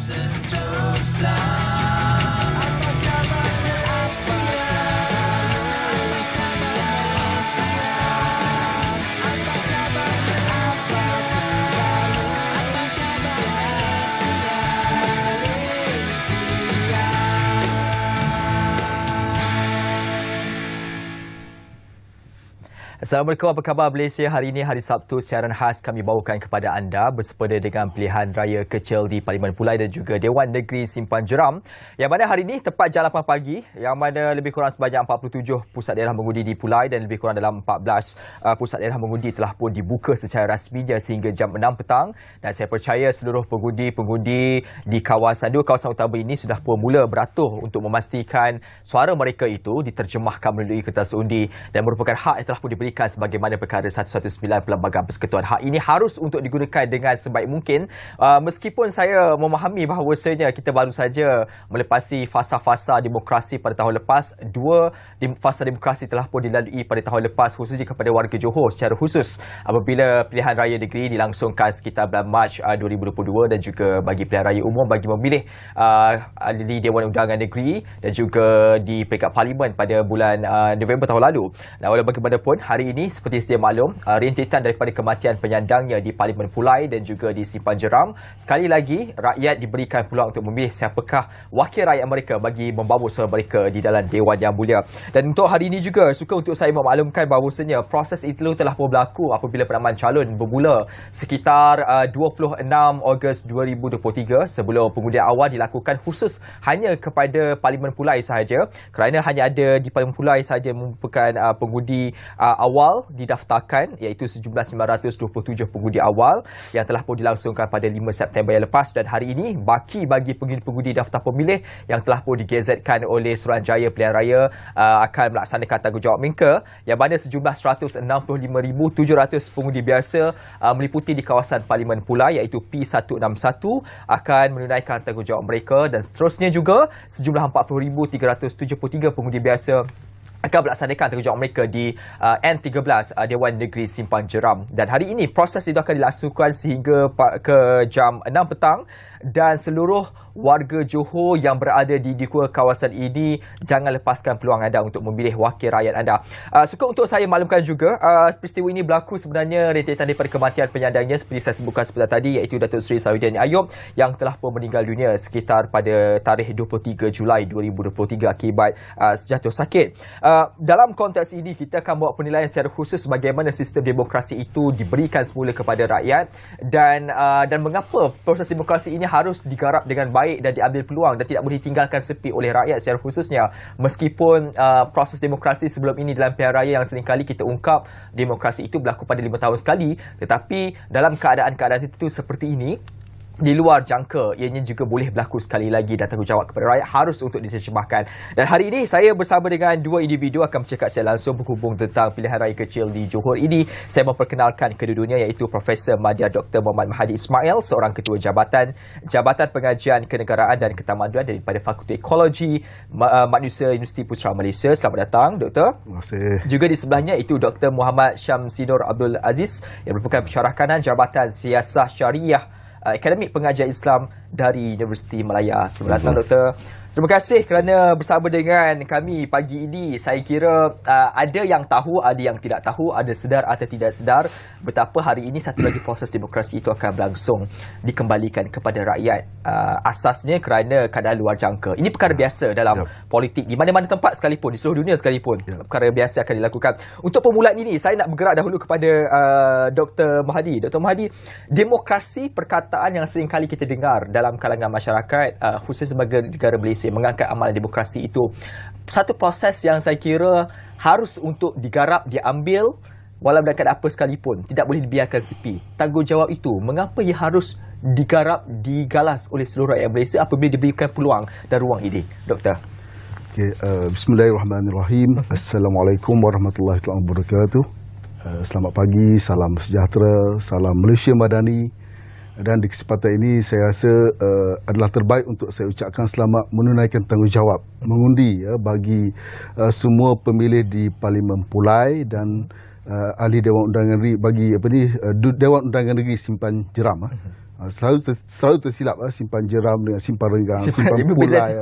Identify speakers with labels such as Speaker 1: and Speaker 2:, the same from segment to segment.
Speaker 1: Sentosa.
Speaker 2: Assalamualaikum, apa khabar Malaysia? Hari ini, hari Sabtu, siaran khas kami bawakan kepada anda bersepeda dengan pilihan raya kecil di Parlimen Pulai dan juga Dewan Negeri Simpan Jeram. Yang mana hari ini tepat jam 8 pagi, yang mana lebih kurang sebanyak 47 pusat daerah mengundi di Pulai dan lebih kurang dalam 14 pusat daerah mengundi telah pun dibuka secara rasminya sehingga jam 6 petang. Dan saya percaya seluruh pengundi-pengundi di kawasan utama ini sudah pun mula beratur untuk memastikan suara mereka itu diterjemahkan melalui kertas undi dan merupakan hak yang telah pun diberikan sebagaimana perkara 119 Perlembagaan Persekutuan. Hak ini harus untuk digunakan dengan sebaik mungkin. Meskipun saya memahami bahawasanya kita baru saja melepasi fasa-fasa demokrasi pada tahun lepas, dua fasa demokrasi telah pun dilalui pada tahun lepas khususnya kepada warga Johor secara khusus apabila pilihan raya negeri dilangsungkan sekitar bulan Mac 2022 dan juga bagi pilihan raya umum bagi memilih ahli Dewan Undangan Negeri dan juga di peringkat Parlimen pada bulan November tahun lalu. Dan oleh bagaimanapun, hari ini seperti sedia maklum, rentetan daripada kematian penyandangnya di Parlimen Pulai dan juga di Simpan Jeram. Sekali lagi, rakyat diberikan peluang untuk memilih siapakah wakil rakyat mereka bagi membawa suara mereka di dalam Dewan Yang Mulia. Dan untuk hari ini juga, suka untuk saya memaklumkan bahawasanya proses itu telah pun berlaku apabila penamaan calon bermula sekitar 26 Ogos 2023 sebelum pengundian awal dilakukan khusus hanya kepada Parlimen Pulai sahaja kerana hanya ada di Parlimen Pulai sahaja merupakan pengundi awal didaftarkan iaitu sejumlah 927 pengundi awal yang telah pun dilangsungkan pada 5 September yang lepas dan hari ini baki bagi pengundi daftar pemilih yang telah pun digazetkan oleh Suruhanjaya Pilihan Raya akan melaksanakan tanggungjawab mereka yang mana sejumlah 165,700 pengundi biasa meliputi di kawasan Parlimen Pulai iaitu P161 akan menunaikan tanggungjawab mereka dan seterusnya juga sejumlah 40,373 pengundi biasa akan melaksanakan tanggungjawab mereka di N13 Dewan Negeri Simpan Jeram. Dan hari ini proses itu akan dilangsungkan sehingga ke jam 6 petang dan seluruh warga Johor yang berada di dua kawasan ini jangan lepaskan peluang anda untuk memilih wakil rakyat anda. Suka untuk saya maklumkan juga peristiwa ini berlaku sebenarnya rentetan daripada kematian penyandangnya seperti saya sebutkan sebentar tadi iaitu Datuk Seri Sarudin Ayub yang telah pun meninggal dunia sekitar pada tarikh 23 Julai 2023 akibat jatuh sakit. Dalam konteks ini kita akan buat penilaian secara khusus bagaimana sistem demokrasi itu diberikan semula kepada rakyat dan mengapa proses demokrasi ini harus digarap dengan baik dan diambil peluang dan tidak boleh ditinggalkan sepi oleh rakyat secara khususnya meskipun proses demokrasi sebelum ini dalam pilihan raya yang seringkali kita ungkap demokrasi itu berlaku pada 5 tahun sekali tetapi dalam keadaan-keadaan itu seperti ini di luar jangka ianya juga boleh berlaku sekali lagi dan tanggungjawab kepada rakyat harus untuk diterjemahkan. Dan hari ini saya bersama dengan dua individu akan bercakap secara langsung berhubung tentang pilihan raya kecil di Johor ini. Saya memperkenalkan kedua-duanya iaitu Profesor Madya Dr. Muhammad Mahdi Ismail, seorang Ketua Jabatan Pengajian Kenegaraan dan Ketamaduran daripada Fakulti Ekologi Manusia Universiti Putra Malaysia. Selamat datang, Doktor.
Speaker 3: Terima kasih.
Speaker 2: Juga di sebelahnya itu Dr. Muhammad Syamsidor Abdul Aziz yang merupakan pensyarah kanan Jabatan Siasah Syariah Akademik Pengajian Islam dari Universiti Malaya. Selamat datang, Doktor. Terima kasih kerana bersama dengan kami pagi ini. Saya kira ada yang tahu, ada yang tidak tahu, ada sedar atau tidak sedar betapa hari ini satu lagi proses demokrasi itu akan berlangsung dikembalikan kepada rakyat. Asasnya kerana keadaan luar jangka. Ini perkara biasa dalam politik di mana-mana tempat sekalipun, di seluruh dunia sekalipun. Perkara biasa akan dilakukan. Untuk permulaan ini, saya nak bergerak dahulu kepada Dr. Mahdi. Dr. Mahdi, demokrasi perkataan yang sering kali kita dengar dalam kalangan masyarakat, khusus sebagai negara Malaysia, mengangkat amalan demokrasi itu satu proses yang saya kira harus untuk digarap, diambil walau dalam keadaan apa sekalipun, tidak boleh dibiarkan sepi. Tanggungjawab itu mengapa ia harus digarap, digalas oleh seluruh rakyat Malaysia apabila diberikan peluang dan ruang ini, Doktor?
Speaker 3: Okay, Bismillahirrahmanirrahim. Assalamualaikum warahmatullahi wabarakatuh. Selamat pagi, salam sejahtera, salam Malaysia Madani. Dan di kesempatan ini saya rasa adalah terbaik untuk saya ucapkan selamat menunaikan tanggungjawab mengundi bagi semua pemilih di Parlimen Pulai dan ahli Dewan Undangan Negeri bagi Dewan Undangan Negeri Simpan Jeram. Selalu tersilap simpan jeram dengan simpan renggang, simpan pulai.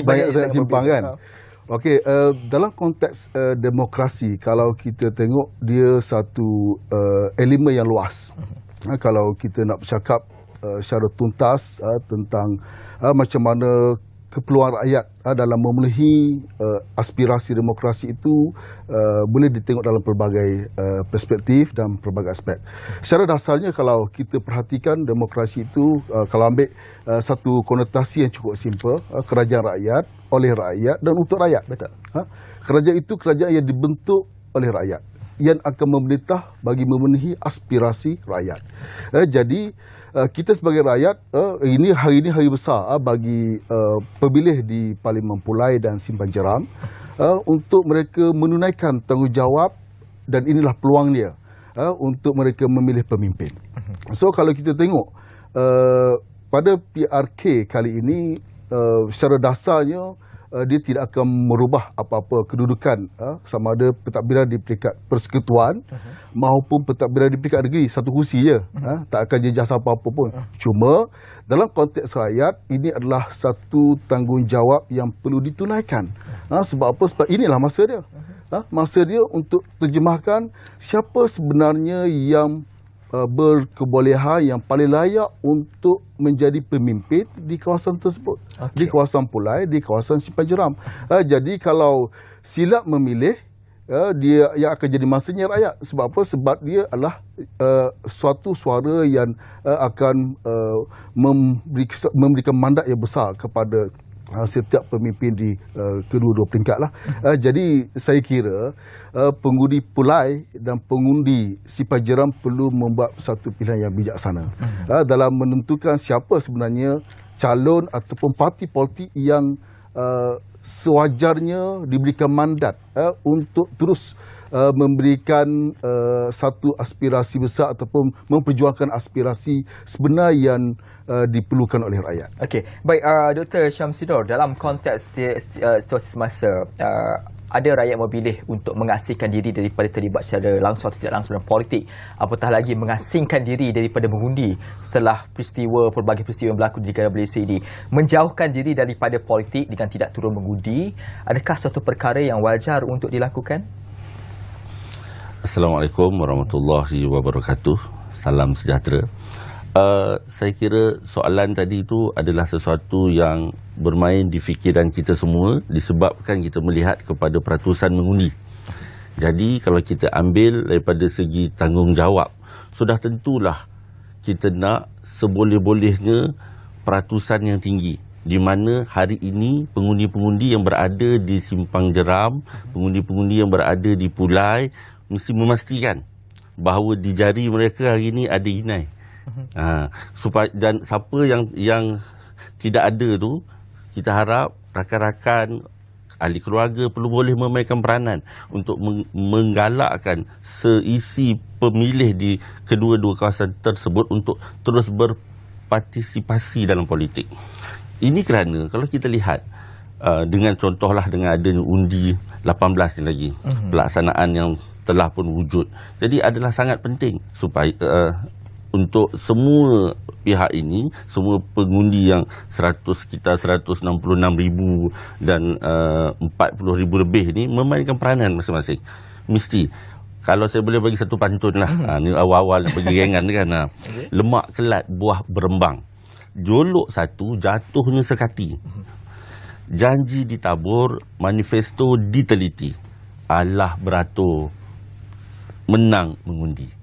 Speaker 3: Banyak sangat simpan kan. Okey, dalam konteks demokrasi, kalau kita tengok dia satu elemen yang luas. Kalau kita nak bercakap secara tuntas tentang macam mana keperluan rakyat dalam memenuhi aspirasi demokrasi itu boleh ditengok dalam pelbagai perspektif dan pelbagai aspek. Secara dasarnya kalau kita perhatikan demokrasi itu kalau ambil satu konotasi yang cukup simple, kerajaan rakyat, oleh rakyat dan untuk rakyat.
Speaker 2: Betul.
Speaker 3: Kerajaan itu kerajaan yang dibentuk oleh rakyat yang akan memerintah bagi memenuhi aspirasi rakyat. Jadi kita sebagai rakyat hari ini hari besar bagi pemilih di Parlimen Pulai dan Simpan Jeram untuk mereka menunaikan tanggungjawab, dan inilah peluang dia untuk mereka memilih pemimpin. So kalau kita tengok pada PRK kali ini secara dasarnya dia tidak akan merubah apa-apa kedudukan sama ada pentadbiran di peringkat persekutuan maupun pentadbiran di peringkat negeri, satu kursi je. Tak akan jejas apa-apa pun. Cuma dalam konteks rakyat ini adalah satu tanggungjawab yang perlu ditunaikan. Sebab apa? Sebab inilah masa dia. Masa dia untuk terjemahkan siapa sebenarnya yang berkebolehan, yang paling layak untuk menjadi pemimpin di kawasan tersebut. Di kawasan Pulai, di kawasan Simpan Jeram. Jadi kalau silap memilih, dia yang akan jadi masanya rakyat. Sebab apa? Sebab dia adalah suatu suara yang akan memberikan mandat yang besar kepada setiap pemimpin di kedua-dua peringkat lah. Jadi saya kira pengundi Pulai dan pengundi Simpan Jeram perlu membuat satu pilihan yang bijaksana dalam menentukan siapa sebenarnya calon ataupun parti politik yang sewajarnya diberikan mandat untuk terus memberikan satu aspirasi besar ataupun memperjuangkan aspirasi sebenar yang diperlukan oleh rakyat.
Speaker 2: Okey, baik Dr. Syamsidor, dalam konteks situasi semasa ada rakyat memilih untuk mengasingkan diri daripada terlibat secara langsung atau tidak langsung dalam politik, apatah lagi mengasingkan diri daripada mengundi setelah pelbagai peristiwa yang berlaku di negara Malaysia ini, menjauhkan diri daripada politik dengan tidak turun mengundi. Adakah suatu perkara yang wajar untuk dilakukan?
Speaker 1: Assalamualaikum warahmatullahi wabarakatuh. Salam sejahtera. Saya kira soalan tadi itu adalah sesuatu yang bermain di fikiran kita semua disebabkan kita melihat kepada peratusan mengundi. Jadi kalau kita ambil daripada segi tanggungjawab, sudah tentulah kita nak seboleh-bolehnya peratusan yang tinggi, di mana hari ini pengundi-pengundi yang berada di Simpang Jeram, pengundi-pengundi yang berada di Pulai mesti memastikan bahawa di jari mereka hari ini ada inai. Supaya, dan siapa yang tidak ada tu, kita harap rakan-rakan ahli keluarga perlu boleh memainkan peranan untuk menggalakkan seisi pemilih di kedua-dua kawasan tersebut untuk terus berpartisipasi dalam politik. Ini kerana kalau kita lihat dengan contohlah dengan adanya undi 18 ni lagi, pelaksanaan yang telah pun wujud. Jadi adalah sangat penting supaya untuk semua pihak ini, semua pengundi yang sekitar 166,000 dan 40,000 lebih ni memainkan peranan masing-masing. Mesti. Kalau saya boleh bagi satu pantun lah, ni awal-awal nak bagi gengan kan. Lemak kelat buah berembang, jolok satu jatuhnya sekati. Janji ditabur, manifesto diteliti. Allah beratur, menang mengundi.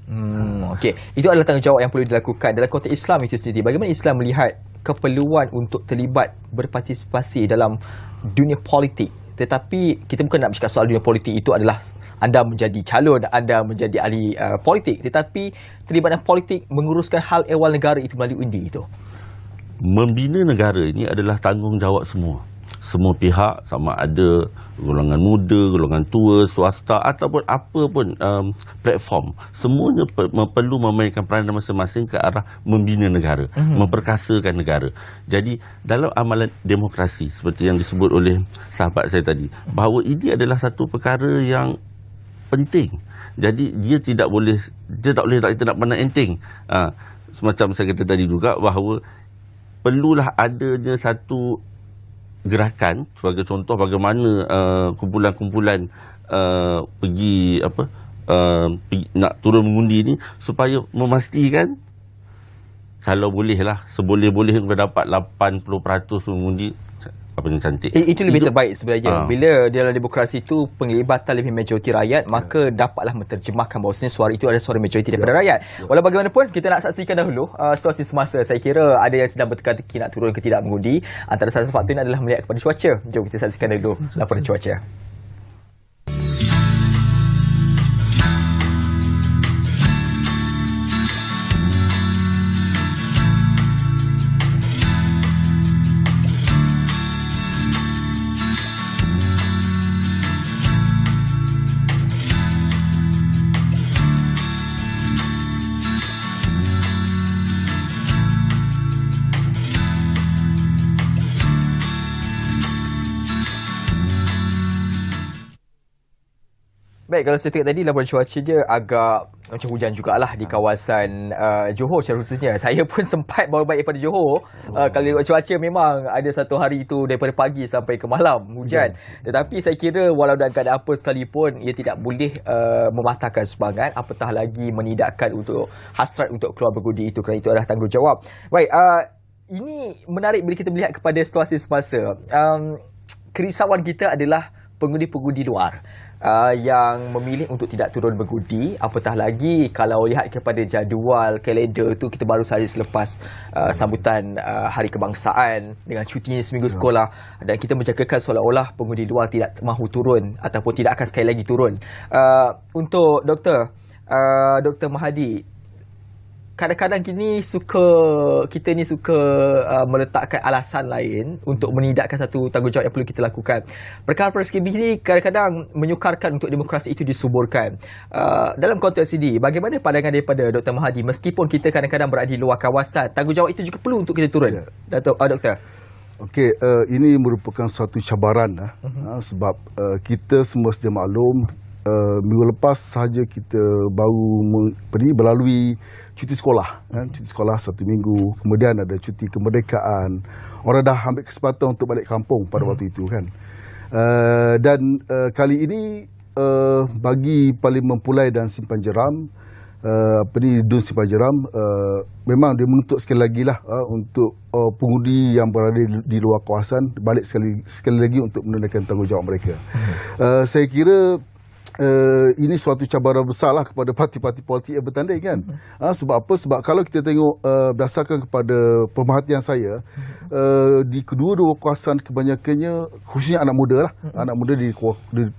Speaker 2: Okey, itu adalah tanggungjawab yang perlu dilakukan dalam konteks Islam itu sendiri. Bagaimana Islam melihat keperluan untuk terlibat berpartisipasi dalam dunia politik? Tetapi kita bukan nak bercakap soal dunia politik itu adalah anda menjadi calon, anda menjadi ahli politik, tetapi terlibat dalam politik menguruskan hal ehwal negara itu melalui undi itu.
Speaker 1: Membina negara ini adalah tanggungjawab semua. Semua pihak, sama ada golongan muda, golongan tua, swasta ataupun apa pun platform, semuanya perlu memainkan peranan masing-masing ke arah membina negara, memperkasakan negara. Jadi dalam amalan demokrasi seperti yang disebut oleh sahabat saya tadi, bahawa ini adalah satu perkara yang penting. Jadi dia tak boleh kita nak pandang enteng. Semacam saya kata tadi juga bahawa perlulah adanya satu gerakan, sebagai contoh bagaimana kumpulan-kumpulan pergi nak turun mengundi ni, supaya memastikan kalau bolehlah seboleh-boleh kita dapat 80% mengundi. Apa yang cantik.
Speaker 2: Itu lebih terbaik sebenarnya. Bila dalam demokrasi itu penglibatan lebih majoriti rakyat, maka dapatlah menterjemahkan bahawasanya suara itu adalah suara majoriti daripada rakyat. Walau bagaimanapun, kita nak saksikan dahulu situasi semasa. Saya kira ada yang sedang berteka-teki nak turun ke tidak mengundi. Antara salah satu faktor ini adalah melihat kepada cuaca. Jom kita saksikan dahulu laporan cuaca. Baik, kalau saya tengok tadi laporan cuaca je agak macam hujan jugalah di kawasan Johor secara khususnya. Saya pun sempat baru balik daripada Johor. Kalau tengok cuaca memang ada satu hari itu daripada pagi sampai ke malam hujan. Tetapi saya kira walau dalam keadaan apa sekalipun, ia tidak boleh mematahkan semangat, apatah lagi menidakkan untuk hasrat untuk keluar bergundi itu, kerana itu adalah tanggungjawab. Baik, ini menarik bila kita melihat kepada situasi semasa. Kerisauan kita adalah pengundi-pengundi luar yang memilih untuk tidak turun bergundi, apatah lagi kalau lihat kepada jadual kalender tu, kita baru sahaja selepas sambutan Hari Kebangsaan dengan cutinya seminggu sekolah, dan kita menjangkakan seolah-olah pengundi luar tidak mahu turun ataupun tidak akan sekali lagi turun. Untuk Dr. Mahadi, kadang-kadang kita ni suka meletakkan alasan lain untuk menidakkan satu tanggungjawab yang perlu kita lakukan. Perkara-perkara SKB ini kadang-kadang menyukarkan untuk demokrasi itu disuburkan. Dalam konteks ini, bagaimana pandangan daripada Dr. Mahadi, meskipun kita kadang-kadang berada di luar kawasan, tanggungjawab itu juga perlu untuk kita turun? Doktor.
Speaker 3: Okey, ini merupakan satu cabaran sebab kita semua sedia maklum, minggu lepas sahaja kita baru melalui cuti sekolah. Cuti sekolah 1 minggu, kemudian ada cuti kemerdekaan. Orang dah ambil kesempatan untuk balik kampung pada waktu itu kan. Dan kali ini bagi Parlimen Pulai dan Simpan Jeram, Dun Simpan Jeram, memang dia menuntut sekali lagi lah untuk pengundi yang berada di luar kawasan balik sekali lagi untuk menunaikan tanggungjawab mereka. Saya kira ini suatu cabaran besar lah kepada parti-parti politik yang bertanding kan. Sebab apa? Sebab kalau kita tengok berdasarkan kepada pemerhatian saya, di kedua-dua kawasan kebanyakannya, khususnya anak muda lah, anak muda di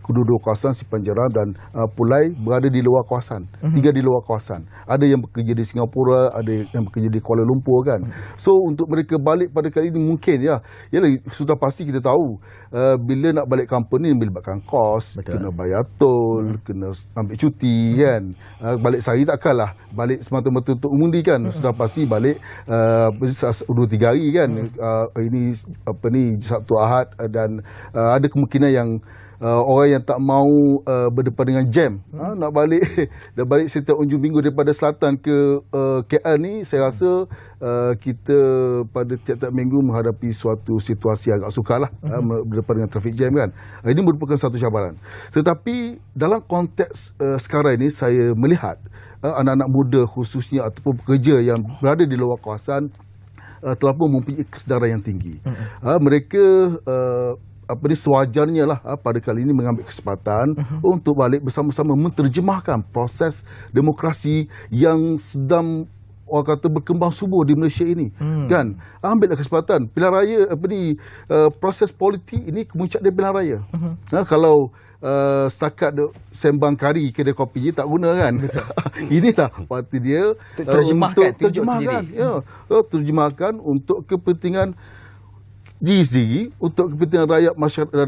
Speaker 3: kedua-dua kawasan Simpan Jeram dan Pulai berada di luar kawasan, tinggal di luar kawasan. Ada yang bekerja di Singapura, ada yang bekerja di Kuala Lumpur kan. So untuk mereka balik pada kali ini mungkin yalah, sudah pasti kita tahu bila nak balik kampung ni melibatkan kos, kena bayar tol, kena ambil cuti kan. Balik sehari takkanlah balik semata-mata untuk undi kan. Sudah pasti balik 2-3 hari kan. Ini Sabtu Ahad, dan ada kemungkinan yang orang yang tak mau berdepan dengan jam nak balik dah balik setiap hujung minggu daripada selatan ke KL ni, saya rasa kita pada tiap-tiap minggu menghadapi suatu situasi agak sukar lah berdepan dengan traffic jam kan. Ini merupakan satu cabaran. Tetapi dalam konteks sekarang ini, saya melihat anak-anak muda khususnya ataupun pekerja yang berada di luar kawasan telah pun mempunyai kesedaran yang tinggi. Mereka sewajarnya lah pada kali ini mengambil kesempatan untuk balik bersama-sama menterjemahkan proses demokrasi yang sedang orang kata berkembang subur di Malaysia ini kan. Ambillah kesempatan pilihan raya, proses politik ini kemuncak dia pilihan raya. Kalau setakat sembang kari kedai kopi je tak guna kan. Inilah parti dia terjemahkan untuk kepentingan diri sendiri, untuk kepentingan rakyat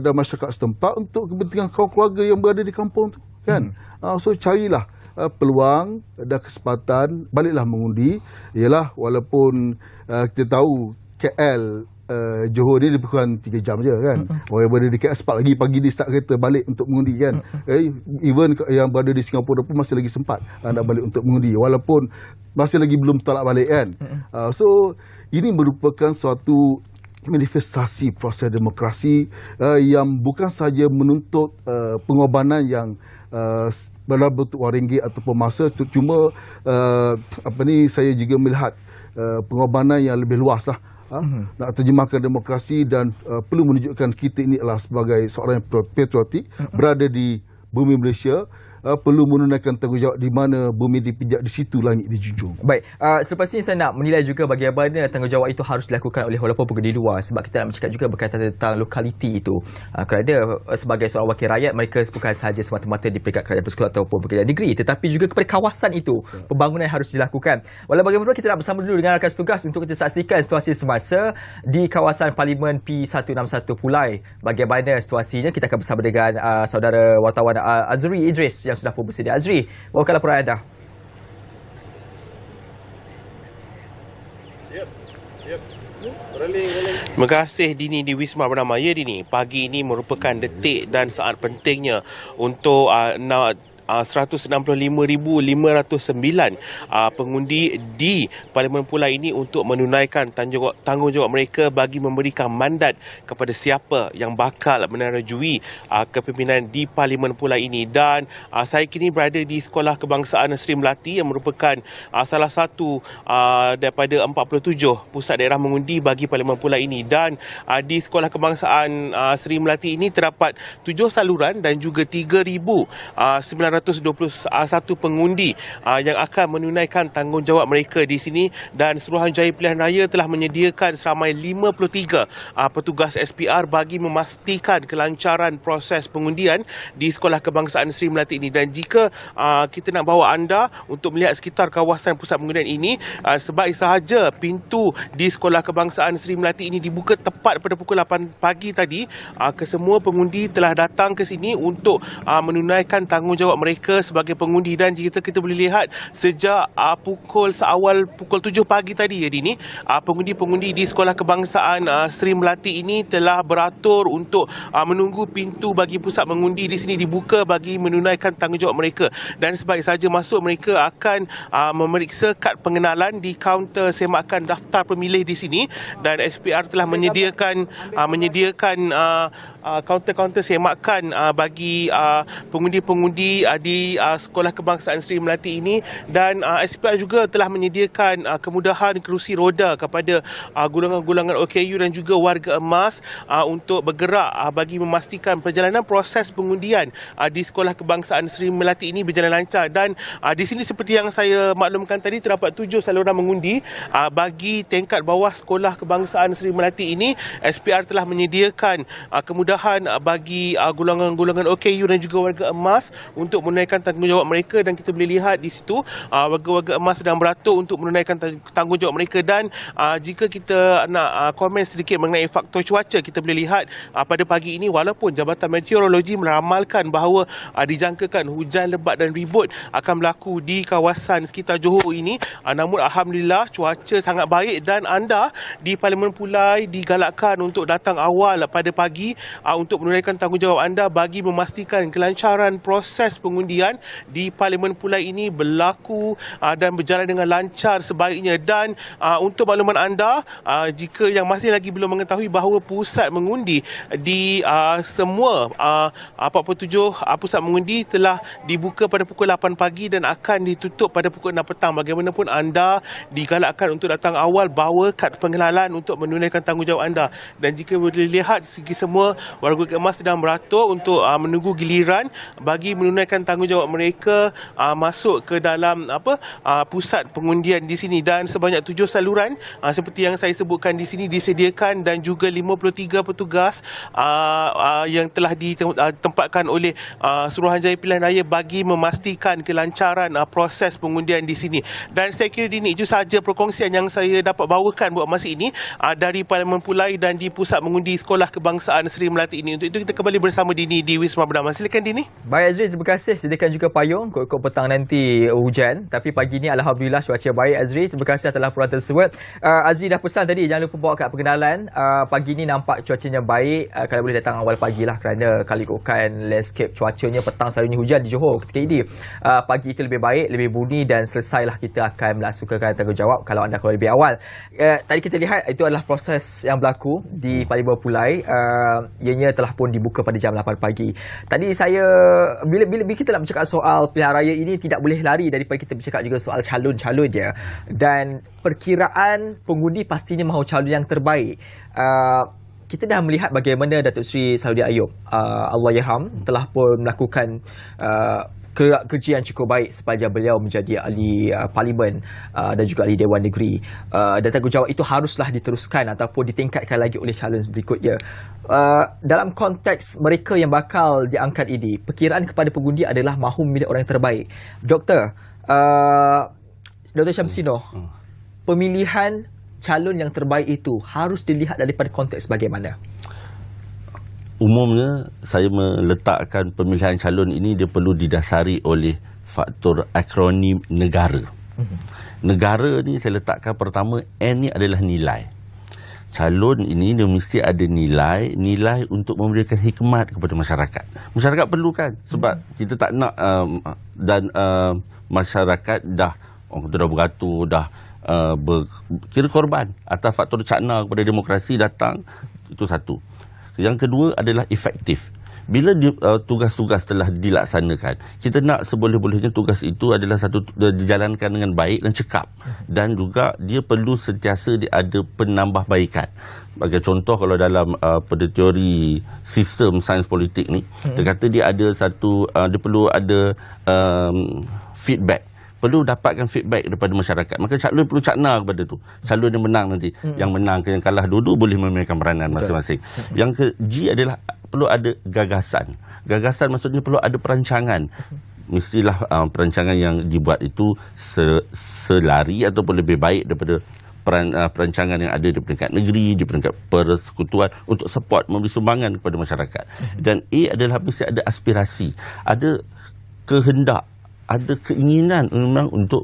Speaker 3: masyarakat setempat, untuk kepentingan kaum keluarga yang berada di kampung tu kan. So carilah peluang dan kesempatan, baliklah mengundi. Ialah walaupun kita tahu KL Johor ni lebih kurang 3 jam je kan. Orang yang berada di KL sempat lagi pagi ni start kereta balik untuk mengundi kan. Even yang berada di Singapura pun masih lagi sempat nak balik untuk mengundi walaupun masih lagi belum tolak balik kan. So ini merupakan suatu manifestasi proses demokrasi yang bukan saja menuntut pengorbanan yang dalam bentuk wang ringgit ataupun masa, cuma saya juga melihat pengorbanan yang lebih luas lah. Nak terjemahkan demokrasi dan perlu menunjukkan kita ini adalah sebagai seorang yang patriotik berada di bumi Malaysia, perlu menunaikan tanggungjawab di mana bumi dipijak, di situ langit dijunjung.
Speaker 2: Baik, selepas ini saya nak menilai juga bagaimana tanggungjawab itu harus dilakukan oleh walaupun pengundi luar, sebab kita nak bercakap juga berkaitan tentang lokaliti itu. Kerana sebagai seorang wakil rakyat, mereka bukan sahaja semata-mata di peringkat kerajaan persekutuan ataupun peringkat negeri, tetapi juga kepada kawasan itu pembangunan harus dilakukan. Walau bagaimanapun, kita nak bersama dulu dengan rakan setugas untuk kita saksikan situasi semasa di kawasan Parlimen P161 Pulai. Bagaimana situasinya, kita akan bersama dengan saudara wartawan Azri Idris yang sudah pun bersedia. Azri, bawakan laporan anda.
Speaker 4: Terima kasih Dini di Wisma Bernama. Ya Dini, pagi ini merupakan detik dan saat pentingnya untuk 165,509 pengundi di Parlimen Pulai ini untuk menunaikan tanggungjawab mereka bagi memberikan mandat kepada siapa yang bakal menerajui kepimpinan di Parlimen Pulai ini. Dan saya kini berada di Sekolah Kebangsaan Seri Melati yang merupakan salah satu daripada 47 pusat daerah mengundi bagi Parlimen Pulai ini. Dan di Sekolah Kebangsaan Seri Melati ini terdapat 7 saluran dan juga 3,921 pengundi yang akan menunaikan tanggungjawab mereka di sini. Dan Suruhanjaya Pilihan Raya telah menyediakan seramai 53 petugas SPR bagi memastikan kelancaran proses pengundian di Sekolah Kebangsaan Seri Melati ini. Dan jika kita nak bawa anda untuk melihat sekitar kawasan pusat pengundian ini, sebaik sahaja pintu di Sekolah Kebangsaan Seri Melati ini dibuka tepat pada pukul 8 pagi tadi, kesemua pengundi telah datang ke sini untuk menunaikan tanggungjawab mereka sebagai pengundi. Dan jika kita boleh lihat sejak seawal pukul 7 pagi tadi ya Dini, pengundi-pengundi di Sekolah Kebangsaan Seri Melati ini telah beratur untuk menunggu pintu bagi pusat mengundi di sini dibuka bagi menunaikan tanggungjawab mereka. Dan sebaik saja masuk, mereka akan memeriksa kad pengenalan di kaunter semakan daftar pemilih di sini. Dan SPR telah menyediakan kaunter-kaunter semakan bagi pengundi-pengundi di Sekolah Kebangsaan Seri Melati ini. Dan SPR juga telah menyediakan kemudahan kerusi roda kepada golongan-golongan OKU dan juga warga emas untuk bergerak bagi memastikan perjalanan proses pengundian di Sekolah Kebangsaan Seri Melati ini berjalan lancar. Dan di sini seperti yang saya maklumkan tadi, terdapat 7 saluran mengundi bagi tingkat bawah Sekolah Kebangsaan Seri Melati ini. SPR telah menyediakan kemudahan bagi golongan-golongan OKU dan juga warga emas untuk menunaikan tanggungjawab mereka. Dan kita boleh lihat di situ warga-warga emas sedang beratur untuk menunaikan tanggungjawab mereka. Dan jika kita nak komen sedikit mengenai faktor cuaca, kita boleh lihat pada pagi ini walaupun Jabatan Meteorologi meramalkan bahawa dijangkakan hujan lebat dan ribut akan berlaku di kawasan sekitar Johor ini, namun alhamdulillah cuaca sangat baik dan anda di Parlimen Pulai digalakkan untuk datang awal pada pagi untuk menunaikan tanggungjawab anda bagi memastikan kelancaran proses pengundian di Parlimen Pulai ini berlaku dan berjalan dengan lancar sebaiknya. Dan untuk makluman anda, jika yang masih lagi belum mengetahui bahawa pusat mengundi di semua 47 pusat mengundi telah dibuka pada pukul 8 pagi dan akan ditutup pada pukul 6 petang. Bagaimanapun anda digalakkan untuk datang awal, bawa kad pengenalan untuk menunaikan tanggungjawab anda. Dan jika boleh lihat, segi semua warga emas sedang beratur untuk menunggu giliran bagi menunaikan tanggungjawab mereka masuk ke dalam pusat pengundian di sini. Dan sebanyak 7 saluran seperti yang saya sebutkan di sini disediakan dan juga 53 petugas yang telah ditempatkan oleh Suruhanjaya Pilihan Raya bagi memastikan kelancaran proses pengundian di sini. Dan saya kira Dini, itu sahaja perkongsian yang saya dapat bawakan buat masa ini dari Parlimen Pulai dan di pusat mengundi Sekolah Kebangsaan Seri Melati ini. Untuk itu kita kembali bersama Dini di Wisma Bernama. Silakan Dini.
Speaker 2: Baik Azri, terima kasih. masih sediakan juga payung. Kok petang nanti hujan. Tapi pagi ni alhamdulillah cuaca baik, Azri. Terima kasih atas laporan tersebut. Azri dah pesan tadi, jangan lupa bawa kad perkenalan. Pagi ni nampak cuacanya baik. Kalau boleh datang awal pagi lah, kerana kalau ikutkan landscape cuacanya petang selalunya hujan di Johor ketika ini. Pagi itu lebih baik, lebih bunyi dan selesailah kita akan melasukan tanggungjawab kalau anda keluar lebih awal. Tadi kita lihat itu adalah proses yang berlaku di Parlimen Pulai. Ianya telah pun dibuka pada jam 8 pagi. Tadi saya bila kita nak bercakap soal pilihan raya ini, tidak boleh lari daripada kita bercakap juga soal calon-calon dia. Dan perkiraan pengundi pastinya mahu calon yang terbaik. Kita dah melihat bagaimana Datuk Seri Saifuddin Ayub, Allahyarham, telah pun melakukan kerja yang cukup baik sepanjang beliau menjadi ahli parlimen dan juga ahli Dewan Negeri. Dan tanggungjawab itu haruslah diteruskan ataupun ditingkatkan lagi oleh calon berikutnya. Dalam konteks mereka yang bakal diangkat ini, perkiraan kepada pengundi adalah mahu memilih orang yang terbaik. Dr. Syamsino, pemilihan calon yang terbaik itu harus dilihat daripada konteks bagaimana?
Speaker 1: Umumnya saya meletakkan pemilihan calon ini dia perlu didasari oleh faktor akronim negara. Negara ni saya letakkan pertama, N ni adalah nilai. Calon ini dia mesti ada nilai untuk memberikan hikmat kepada masyarakat. Masyarakat perlukan sebab kita tak nak masyarakat dah orang kata dah beratur, dah kira korban atas faktor cakna kepada demokrasi datang. Itu satu. Yang kedua adalah efektif. Bila tugas-tugas telah dilaksanakan, kita nak seboleh-bolehnya tugas itu adalah dijalankan dengan baik dan cekap. Dan juga dia perlu sentiasa ada penambahbaikan. Sebagai contoh, kalau dalam pada teori sistem sains politik ni, dia kata dia ada dia perlu ada feedback. Perlu dapatkan feedback daripada masyarakat. Maka calon perlu cakna kepada tu. Calon yang menang nanti. Yang menang ke yang kalah, dua-dua boleh memainkan peranan masing-masing. Yang G adalah perlu ada gagasan. Gagasan maksudnya perlu ada perancangan. Mestilah perancangan yang dibuat itu selari ataupun lebih baik daripada perancangan yang ada di peringkat negeri, di peringkat persekutuan untuk support, memberi sumbangan kepada masyarakat. Dan A adalah mesti ada aspirasi. Ada kehendak, ada keinginan memang untuk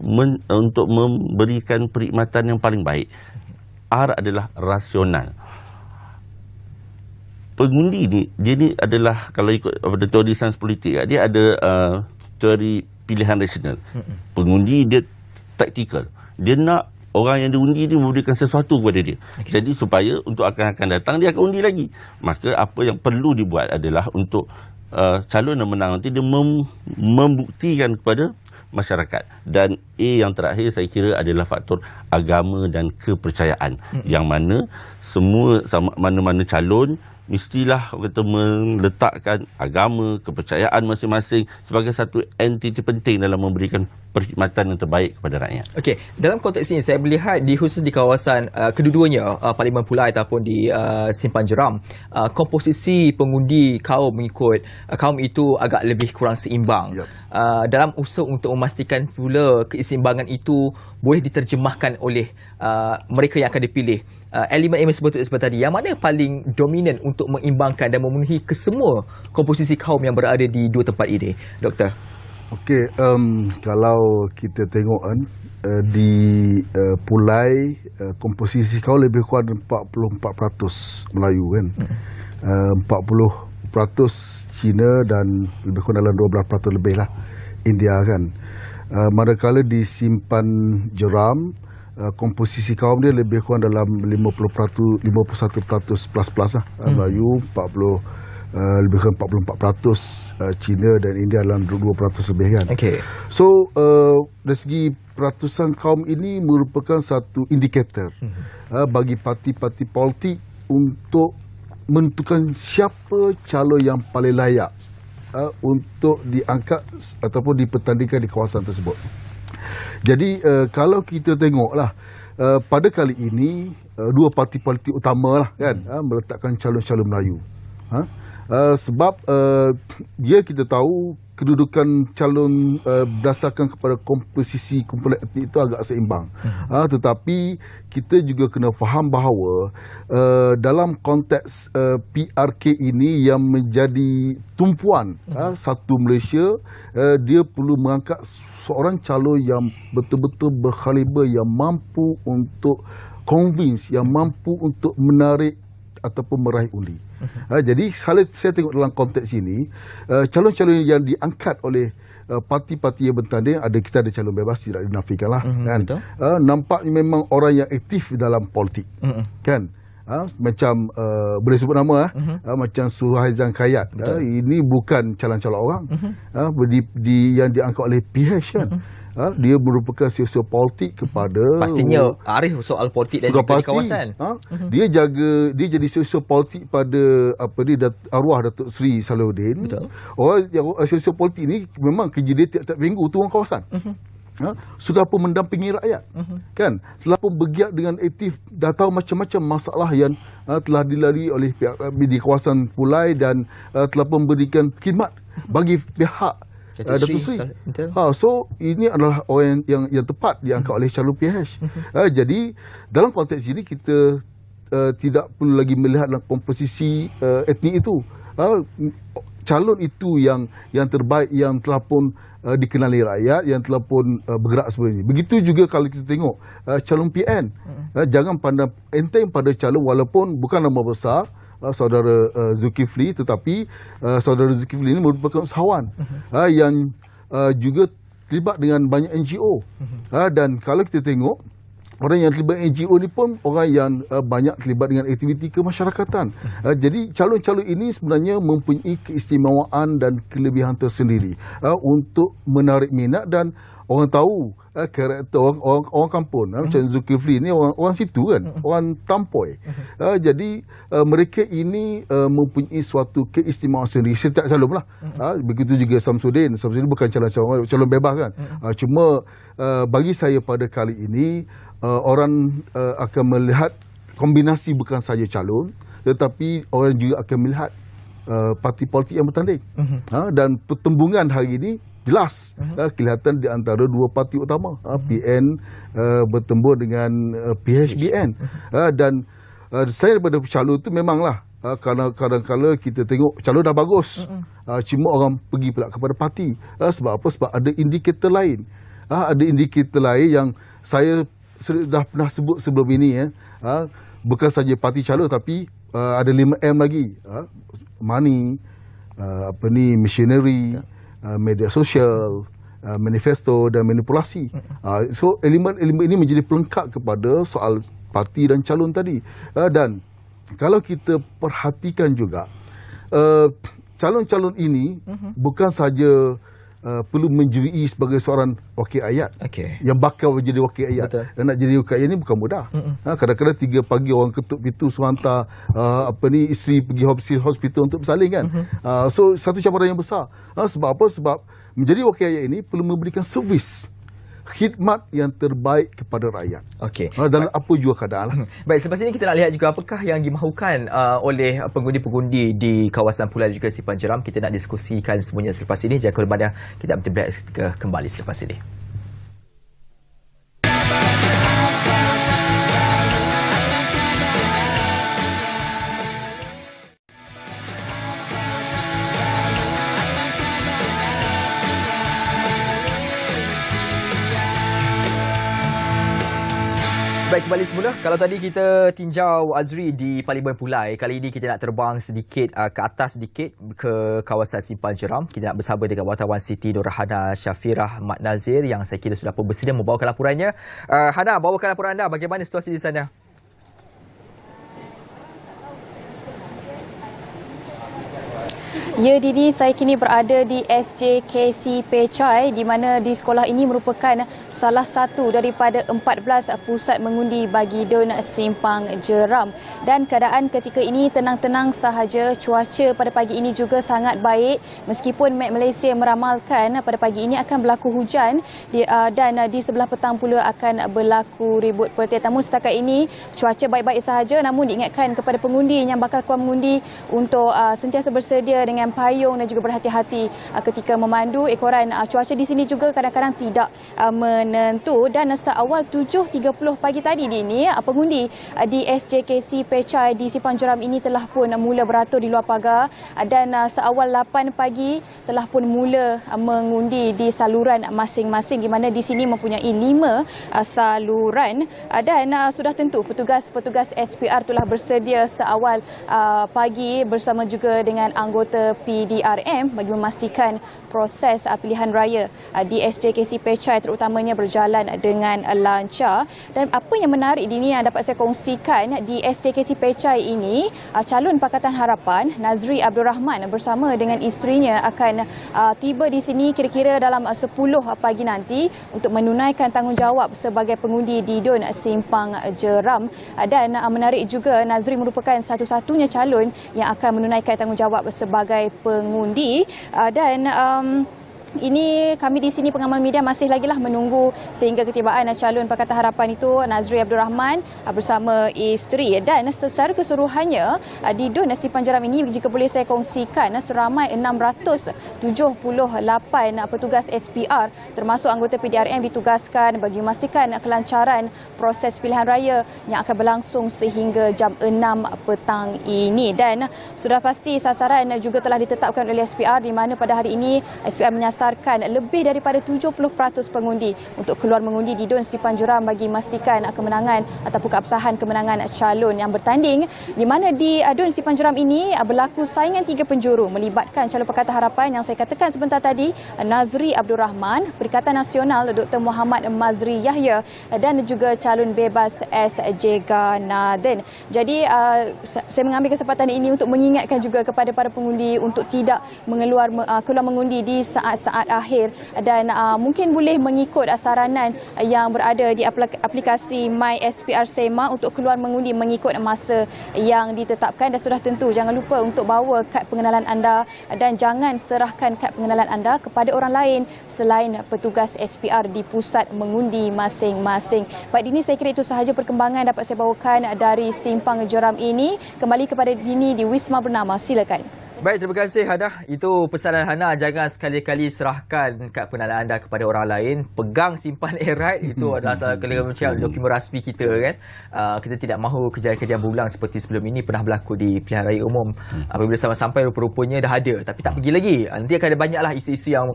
Speaker 1: memberikan perkhidmatan yang paling baik. R adalah rasional. Pengundi ni, dia ni adalah, kalau ikut pada teori sains politik, dia ada teori pilihan rasional. Pengundi dia taktikal. Dia nak orang yang diundi ni memberikan sesuatu kepada dia. Jadi supaya untuk akan datang, dia akan undi lagi. Maka apa yang perlu dibuat adalah untuk calon yang menang nanti dia membuktikan kepada masyarakat. Dan A yang terakhir saya kira adalah faktor agama dan kepercayaan. Yang mana mana-mana calon mestilah kata meletakkan agama, kepercayaan masing-masing sebagai satu entiti penting dalam memberikan perkhidmatan yang terbaik kepada rakyat. Okey,
Speaker 2: dalam konteks ini saya melihat khusus di kawasan kedua-duanya Parlimen Pulai ataupun di Simpan Jeram, komposisi pengundi kaum mengikut kaum itu agak lebih kurang seimbang. Dalam usaha untuk memastikan pula keseimbangan itu boleh diterjemahkan oleh mereka yang akan dipilih. Elemen-elemen seperti tadi, yang mana paling dominan untuk mengimbangkan dan memenuhi kesemua komposisi kaum yang berada di dua tempat ini, Doktor?
Speaker 3: Okey, kalau kita tengok di Pulai, komposisi kaum lebih kurang 44% Melayu kan. 40% Cina dan lebih kurang dalam 12% lebih lah India kan. Manakala di Simpan Jeram, komposisi kaum dia lebih kurang dalam 51% plus lah. Melayu 40, lebih kurang 44%, Cina dan India dalam 2% lebih kan. So dari segi peratusan kaum ini merupakan satu indikator bagi parti-parti politik untuk menentukan siapa calon yang paling layak untuk diangkat ataupun dipertandingkan di kawasan tersebut. Jadi kalau kita tengoklah pada kali ini dua parti politik utama lah kan meletakkan calon-calon Melayu. Sebab dia kita tahu kedudukan calon berdasarkan kepada komposisi kumpulan etnik itu agak seimbang. Tetapi kita juga kena faham bahawa dalam konteks PRK ini yang menjadi tumpuan satu Malaysia, dia perlu mengangkat seorang calon yang betul-betul berkaliber, yang mampu untuk convince, yang mampu untuk menarik ataupun meraih undi. Jadi saya tengok dalam konteks ini, calon-calon yang diangkat oleh parti-parti yang bertanding, kita ada calon bebas, tidak dinafikanlah, kan. Nampaknya memang orang yang aktif dalam politik, kan. Macam boleh sebut nama, macam Suhaizan Khayat, ini bukan calon-calon orang, yang diangkat oleh PH, kan. Dia merupakan sosial politik kepada,
Speaker 2: pastinya arif soal politik dan juga di kawasan.
Speaker 3: Dia jadi sosial politik pada arwah Datuk Seri Salahuddin. Orang yang sosial politik ni memang kerja dia tiap-tiap minggu turun kawasan. Sudah pun mendampingi rakyat, kan, telah pun bergiat dengan aktif, dah tahu macam-macam masalah yang telah dilalui oleh pihak di kawasan Pulai, dan telah pun memberikan khidmat bagi pihak Datuk Seri. So ini adalah orang yang tepat diangkat oleh calon PH. Jadi dalam konteks ini kita tidak perlu lagi melihat dalam komposisi etnik itu. Calon itu yang terbaik, yang telah pun dikenali rakyat, yang telah pun bergerak sebelum ini. Begitu juga kalau kita tengok calon PN. Jangan pandang enteng pada calon walaupun bukan nama besar, saudara Zulkifli, tetapi saudara Zulkifli ini merupakan usahawan yang juga terlibat dengan banyak NGO. Dan kalau kita tengok, orang yang terlibat NGO ni pun orang yang banyak terlibat dengan aktiviti kemasyarakatan. Jadi calon-calon ini sebenarnya mempunyai keistimewaan dan kelebihan tersendiri untuk menarik minat, dan orang tahu karakter orang kampung, macam Zulkifli ni orang situ, kan, orang Tampoi. Jadi mereka ini mempunyai suatu keistimewaan sendiri setiap calon lah. Begitu juga Samsudin bukan calon bebas, kan. Cuma bagi saya pada kali ini, orang akan melihat kombinasi bukan saja calon, tetapi orang juga akan melihat parti politik yang bertanding. Dan pertembungan hari ini jelas kelihatan di antara dua parti utama, PN bertembur dengan PHBN. Dan saya daripada calon itu memanglah kadang-kadang kita tengok calon dah bagus, cuma orang pergi pula kepada parti. Sebab apa? Sebab ada indikator lain. Ada indikator lain yang saya dah pernah sebut sebelum ini, bukan saja parti calon, tapi ada 5M lagi, money, machinery, media sosial, manifesto dan manipulasi. So elemen-elemen ini menjadi pelengkap kepada soal parti dan calon tadi. Dan kalau kita perhatikan juga, calon-calon ini bukan saja perlu menjurui sebagai seorang wakil ayat, yang bakal menjadi wakil ayat. Dan nak jadi wakil ayat ni bukan mudah. Kadang-kadang 3 pagi orang ketuk pintu suruh hantar isteri pergi hospital untuk bersalin, kan. So satu cabaran yang besar. Sebab apa? Sebab menjadi wakil ayat ini perlu memberikan servis, khidmat yang terbaik kepada rakyat. Dalam apa jua keadaan lah.
Speaker 2: Baik, selepas ini kita nak lihat juga apakah yang dimahukan oleh pengundi-pengundi di kawasan Pulai dan juga Simpang Jeram. Kita nak diskusikan semuanya selepas ini. Jangan ke mana, kita break kembali selepas ini. Baik, kembali semula. Kalau tadi kita tinjau Azri di Parlimen Pulai, kali ini kita nak terbang sedikit ke atas sedikit ke kawasan Simpang Jeram. Kita nak bersama dengan wartawan Siti Nurhana Syafirah Mat Nazir yang saya kira sudah pun bersedia membawakan laporannya. Hana, bawakan laporan anda. Bagaimana situasi di sana?
Speaker 5: Ya Didi, saya kini berada di SJKC Pechai di mana di sekolah ini merupakan salah satu daripada 14 pusat mengundi bagi DUN Simpang Jeram. Dan keadaan ketika ini tenang-tenang sahaja. Cuaca pada pagi ini juga sangat baik meskipun Met Malaysia meramalkan pada pagi ini akan berlaku hujan dan di sebelah petang pula akan berlaku ribut petir. Namun setakat ini cuaca baik-baik sahaja, namun diingatkan kepada pengundi yang bakal keluar mengundi untuk sentiasa bersedia dengan payung dan juga berhati-hati ketika memandu. Ekoran cuaca di sini juga kadang-kadang tidak menentu dan seawal 7.30 pagi tadi ini pengundi di SJKC Pechai di Simpang Jeram ini telah pun mula beratur di luar pagar dan seawal 8 pagi telah pun mula mengundi di saluran masing-masing di mana di sini mempunyai 5 saluran dan sudah tentu petugas SPR telah bersedia seawal pagi bersama juga dengan anggota PDRM bagi memastikan proses pilihan raya di SJKC Pechai terutamanya berjalan dengan lancar. Dan apa yang menarik ini yang dapat saya kongsikan di SJKC Pechai ini, calon Pakatan Harapan Nazri Abdul Rahman bersama dengan isterinya akan tiba di sini kira-kira dalam 10 pagi nanti untuk menunaikan tanggungjawab sebagai pengundi di DUN Simpang Jeram. Dan menarik juga, Nazri merupakan satu-satunya calon yang akan menunaikan tanggungjawab sebagai pengundi dan ini kami di sini pengamal media masih lagi menunggu sehingga ketibaan calon Pakatan Harapan itu Nazri Abdul Rahman bersama isteri. Dan secara keseluruhannya di DUN Simpang Jeram ini jika boleh saya kongsikan seramai 678 petugas SPR termasuk anggota PDRM ditugaskan bagi memastikan kelancaran proses pilihan raya yang akan berlangsung sehingga jam 6 petang ini. Dan sudah pasti sasaran juga telah ditetapkan oleh SPR di mana pada hari ini SPR menyasarkan lebih daripada 70% pengundi untuk keluar mengundi di DUN Simpang Jeram bagi memastikan kemenangan ataupun keabsahan kemenangan calon yang bertanding, di mana di DUN Simpang Jeram ini berlaku saingan 3 penjuru melibatkan calon Pakatan Harapan yang saya katakan sebentar tadi Nazri Abdul Rahman, Perikatan Nasional Dr. Muhammad Mazri Yahya dan juga calon bebas SJ Ganaden. Jadi saya mengambil kesempatan ini untuk mengingatkan juga kepada para pengundi untuk tidak keluar mengundi di saat akhir dan mungkin boleh mengikut saranan yang berada di aplikasi My SPR SEMA untuk keluar mengundi mengikut masa yang ditetapkan. Dan sudah tentu jangan lupa untuk bawa kad pengenalan anda dan jangan serahkan kad pengenalan anda kepada orang lain selain petugas SPR di pusat mengundi masing-masing. Baik Dini, saya kira itu sahaja perkembangan dapat saya bawakan dari Simpang Jeram ini. Kembali kepada Dini di Wisma Bernama, silakan.
Speaker 2: Baik, terima kasih Hana. Itu pesanan Hana, jangan sekali-kali serahkan kad pengenalan anda kepada orang lain. Pegang simpan erat, itu adalah salah macam dokumen rasmi kita kan. Kita tidak mahu kejadian-kejadian berulang seperti sebelum ini pernah berlaku di pilihan raya umum. Apabila sampai rupa-rupanya dah ada tapi tak pergi lagi. Nanti akan ada banyaklah isu-isu yang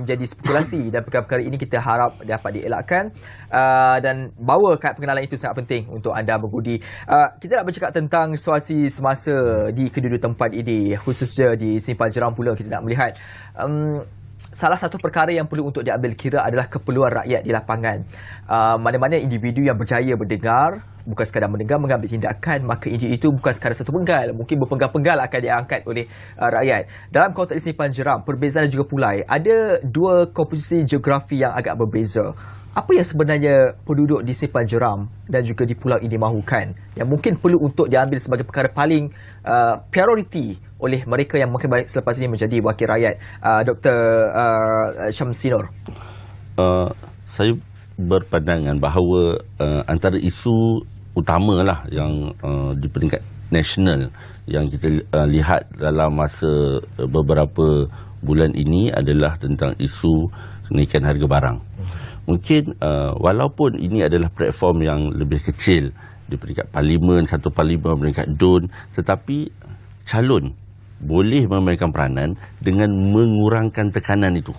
Speaker 2: menjadi spekulasi dan perkara-perkara ini kita harap dapat dielakkan. Dan bawa kad pengenalan itu sangat penting untuk anda mengundi. Kita nak bercakap tentang situasi semasa di kedua-dua tempat ini, khususnya di Simpang Jeram pula kita nak melihat salah satu perkara yang perlu untuk diambil kira adalah keperluan rakyat di lapangan. Mana-mana individu yang berjaya berdengar, bukan sekadar mendengar, mengambil tindakan, maka individu itu bukan sekadar satu penggal, mungkin berpenggal-penggal akan diangkat oleh rakyat. Dalam konteks Simpang Jeram, perbezaan juga pulai. Ada dua komposisi geografi yang agak berbeza. Apa yang sebenarnya penduduk di Simpang Jeram dan juga di pulau ini mahukan yang mungkin perlu untuk diambil sebagai perkara paling prioriti oleh mereka yang mungkin baik selepas ini menjadi wakil rakyat? Dr. Syamsinur.
Speaker 1: Saya berpandangan bahawa antara isu utamalah yang di peringkat nasional yang kita lihat dalam masa beberapa bulan ini adalah tentang isu kenaikan harga barang. Mungkin walaupun ini adalah platform yang lebih kecil di peringkat parlimen, satu parlimen, peringkat DUN, tetapi calon boleh memainkan peranan dengan mengurangkan tekanan itu.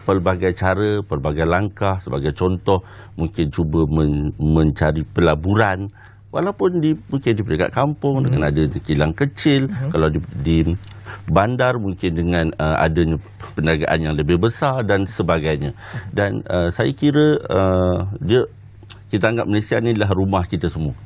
Speaker 1: Pelbagai cara, pelbagai langkah, sebagai contoh mungkin cuba mencari pelaburan walaupun mungkin di peringkat kampung dengan ada kilang kecil, kalau di bandar mungkin dengan adanya perniagaan yang lebih besar dan sebagainya. Dan saya kira kita anggap Malaysia ni adalah rumah kita semua.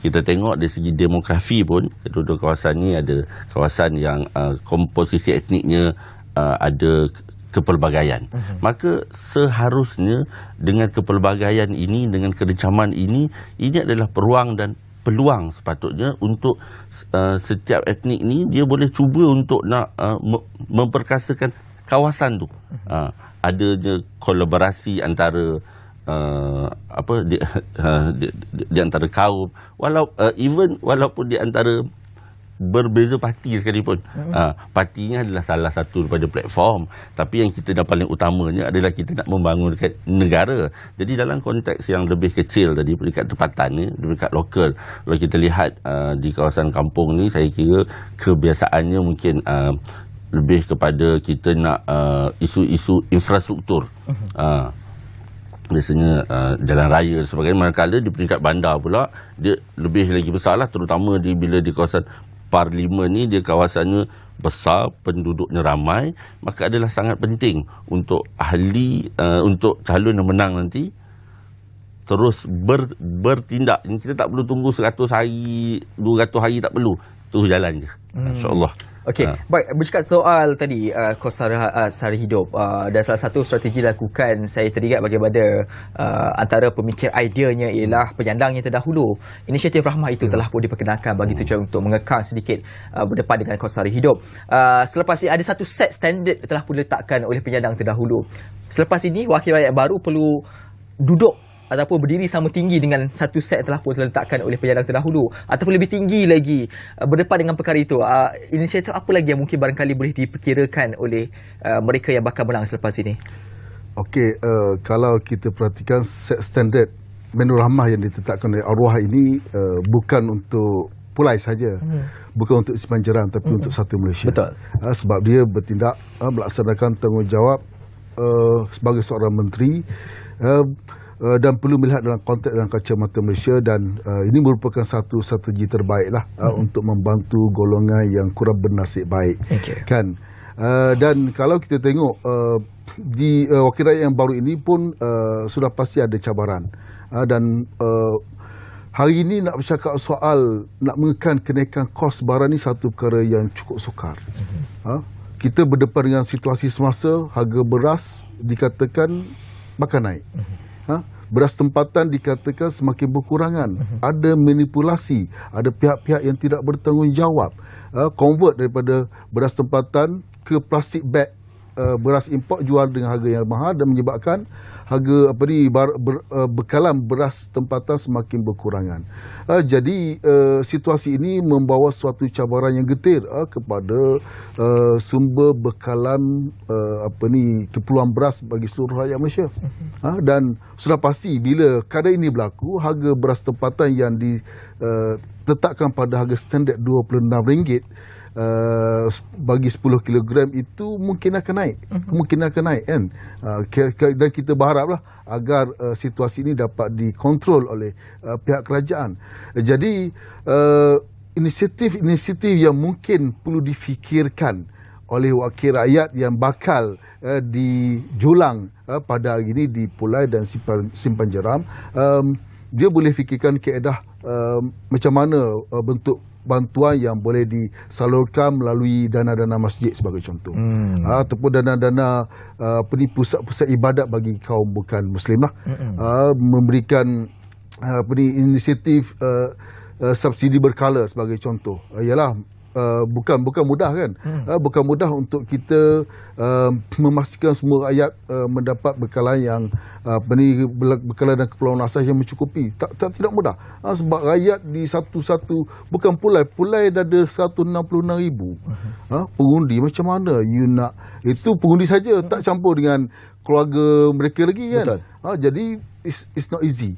Speaker 1: kita tengok dari segi demografi pun, kedua-dua kawasan ni ada kawasan yang komposisi etniknya ada kepelbagaian. Maka seharusnya dengan kepelbagaian ini, dengan kerencaman ini adalah peluang dan peluang sepatutnya untuk setiap etnik ni dia boleh cuba untuk nak memperkasakan kawasan tu. Adanya kolaborasi antara di antara kaum, walaupun di antara berbeza parti sekalipun. Partinya adalah salah satu daripada platform, tapi yang kita dah paling utamanya adalah kita nak membangunkan negara. Jadi dalam konteks yang lebih kecil tadi, peringkat tempatan ni, peringkat lokal, kalau kita lihat di kawasan kampung ni, saya kira kebiasaannya mungkin lebih kepada kita nak isu-isu infrastruktur. Biasanya jalan raya dan sebagainya. Manakala di peringkat bandar pula dia lebih lagi besar lah, terutama bila di kawasan Parlimen ni, dia kawasannya besar, penduduknya ramai, maka adalah sangat penting untuk untuk calon yang menang nanti terus bertindak. Kita tak perlu tunggu 100 hari, 200 hari, tak perlu. Terus jalan je. InsyaAllah.
Speaker 2: Okey, baik, bercakap soal tadi kos sara hidup, dan salah satu strategi dilakukan, saya teringat bagaimana antara pemikir ideanya ialah penyandang yang terdahulu. Inisiatif Rahmah itu telah pun diperkenalkan bagi tujuan untuk mengekang sedikit berdepan dengan kos sara hidup. Selepas ini ada satu set standard telah pun diletakkan oleh penyandang terdahulu. Selepas ini wakil rakyat baru perlu duduk ataupun berdiri sama tinggi dengan satu set telah pun diletakkan oleh penyandang terdahulu, ataupun lebih tinggi lagi berdepan dengan perkara itu. Inisiatif apa lagi yang mungkin barangkali boleh diperkirakan oleh mereka yang bakal menang selepas ini?
Speaker 3: Okey, kalau kita perhatikan set standard menu rahmah yang ditetapkan oleh arwah ini bukan untuk Pulai saja, bukan untuk Simpang Jeram, tapi untuk satu Malaysia.
Speaker 2: Betul.
Speaker 3: Sebab dia bertindak melaksanakan tanggungjawab sebagai seorang menteri, dan perlu melihat dalam konteks dan kacamata Malaysia, dan ini merupakan satu strategi terbaiklah untuk membantu golongan yang kurang bernasib baik. Kan? Dan kalau kita tengok di wakil rakyat yang baru ini pun sudah pasti ada cabaran, dan hari ini nak bercakap soal nak mengekang kenaikan kos barang ni satu perkara yang cukup sukar. Kita berdepan dengan situasi semasa, harga beras dikatakan bakal naik. Beras tempatan dikatakan semakin berkurangan. Ada manipulasi, ada pihak-pihak yang tidak bertanggungjawab convert daripada beras tempatan ke plastik bag beras import, jual dengan harga yang mahal, dan menyebabkan harga bekalan beras tempatan semakin berkurangan. Jadi situasi ini membawa suatu cabaran yang getir kepada sumber bekalan keperluan beras bagi seluruh rakyat Malaysia. Dan sudah pasti bila keadaan ini berlaku, harga beras tempatan yang ditetapkan pada harga standard RM26 bagi 10 kg itu mungkin akan naik. Kemungkinan akan naik, kan? Dan kita berharaplah agar situasi ini dapat dikontrol oleh pihak kerajaan. Jadi inisiatif yang mungkin perlu difikirkan oleh wakil rakyat yang bakal dijulang pada hari ini di Pulai dan Simpang Jeram, dia boleh fikirkan kaedah macam mana bentuk bantuan yang boleh disalurkan melalui dana-dana masjid sebagai contoh, ataupun dana-dana pusat-pusat ibadat bagi kaum bukan Muslim lah, memberikan inisiatif subsidi berkala sebagai contoh. Ialah bukan mudah, kan? Bukan mudah untuk kita memastikan semua rakyat mendapat bekalan yang bekalan dan keperluan asas yang mencukupi. Tidak mudah. Sebab rakyat di satu-satu, bukan Pulai dah ada 166,000 pengundi. Macam mana you nak itu pengundi saja, tak campur dengan keluarga mereka lagi, kan? Jadi it's not easy.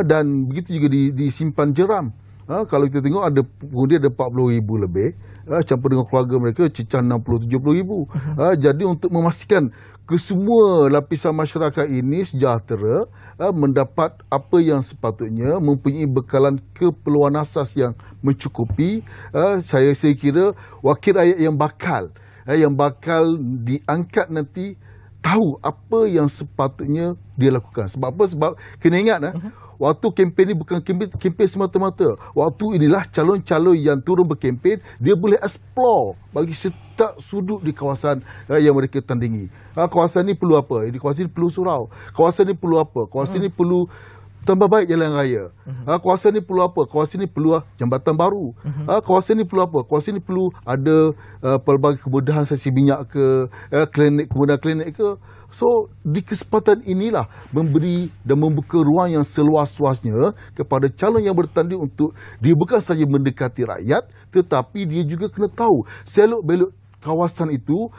Speaker 3: Dan begitu juga di Simpang Jeram. Kalau kita tengok ada pengundi ada 40,000 lebih, campur dengan keluarga mereka cecah 60-70,000. Jadi untuk memastikan kesemua lapisan masyarakat ini sejahtera, mendapat apa yang sepatutnya, mempunyai bekalan keperluan asas yang mencukupi, saya kira wakil rakyat yang bakal diangkat nanti tahu apa yang sepatutnya dia lakukan. Sebab apa? Sebab kena ingat, waktu kempen ni bukan kempen semata-mata. Waktu inilah calon-calon yang turun berkempen, dia boleh explore bagi setiap sudut di kawasan yang mereka tandingi. Kawasan ni perlu apa? Kawasan ni perlu surau. Kawasan ni perlu apa? Kawasan ni perlu tambah baik jalan raya. Kawasan ni perlu apa? Kawasan ni perlu jambatan baru. Kawasan ni perlu apa? Kawasan ni perlu ada pelbagai kemudahan sesi minyak ke, kemudahan klinik ke. So, di kesempatan inilah memberi dan membuka ruang yang seluas-luasnya kepada calon yang bertanding untuk dia bukan saja mendekati rakyat, tetapi dia juga kena tahu selok-belok kawasan itu,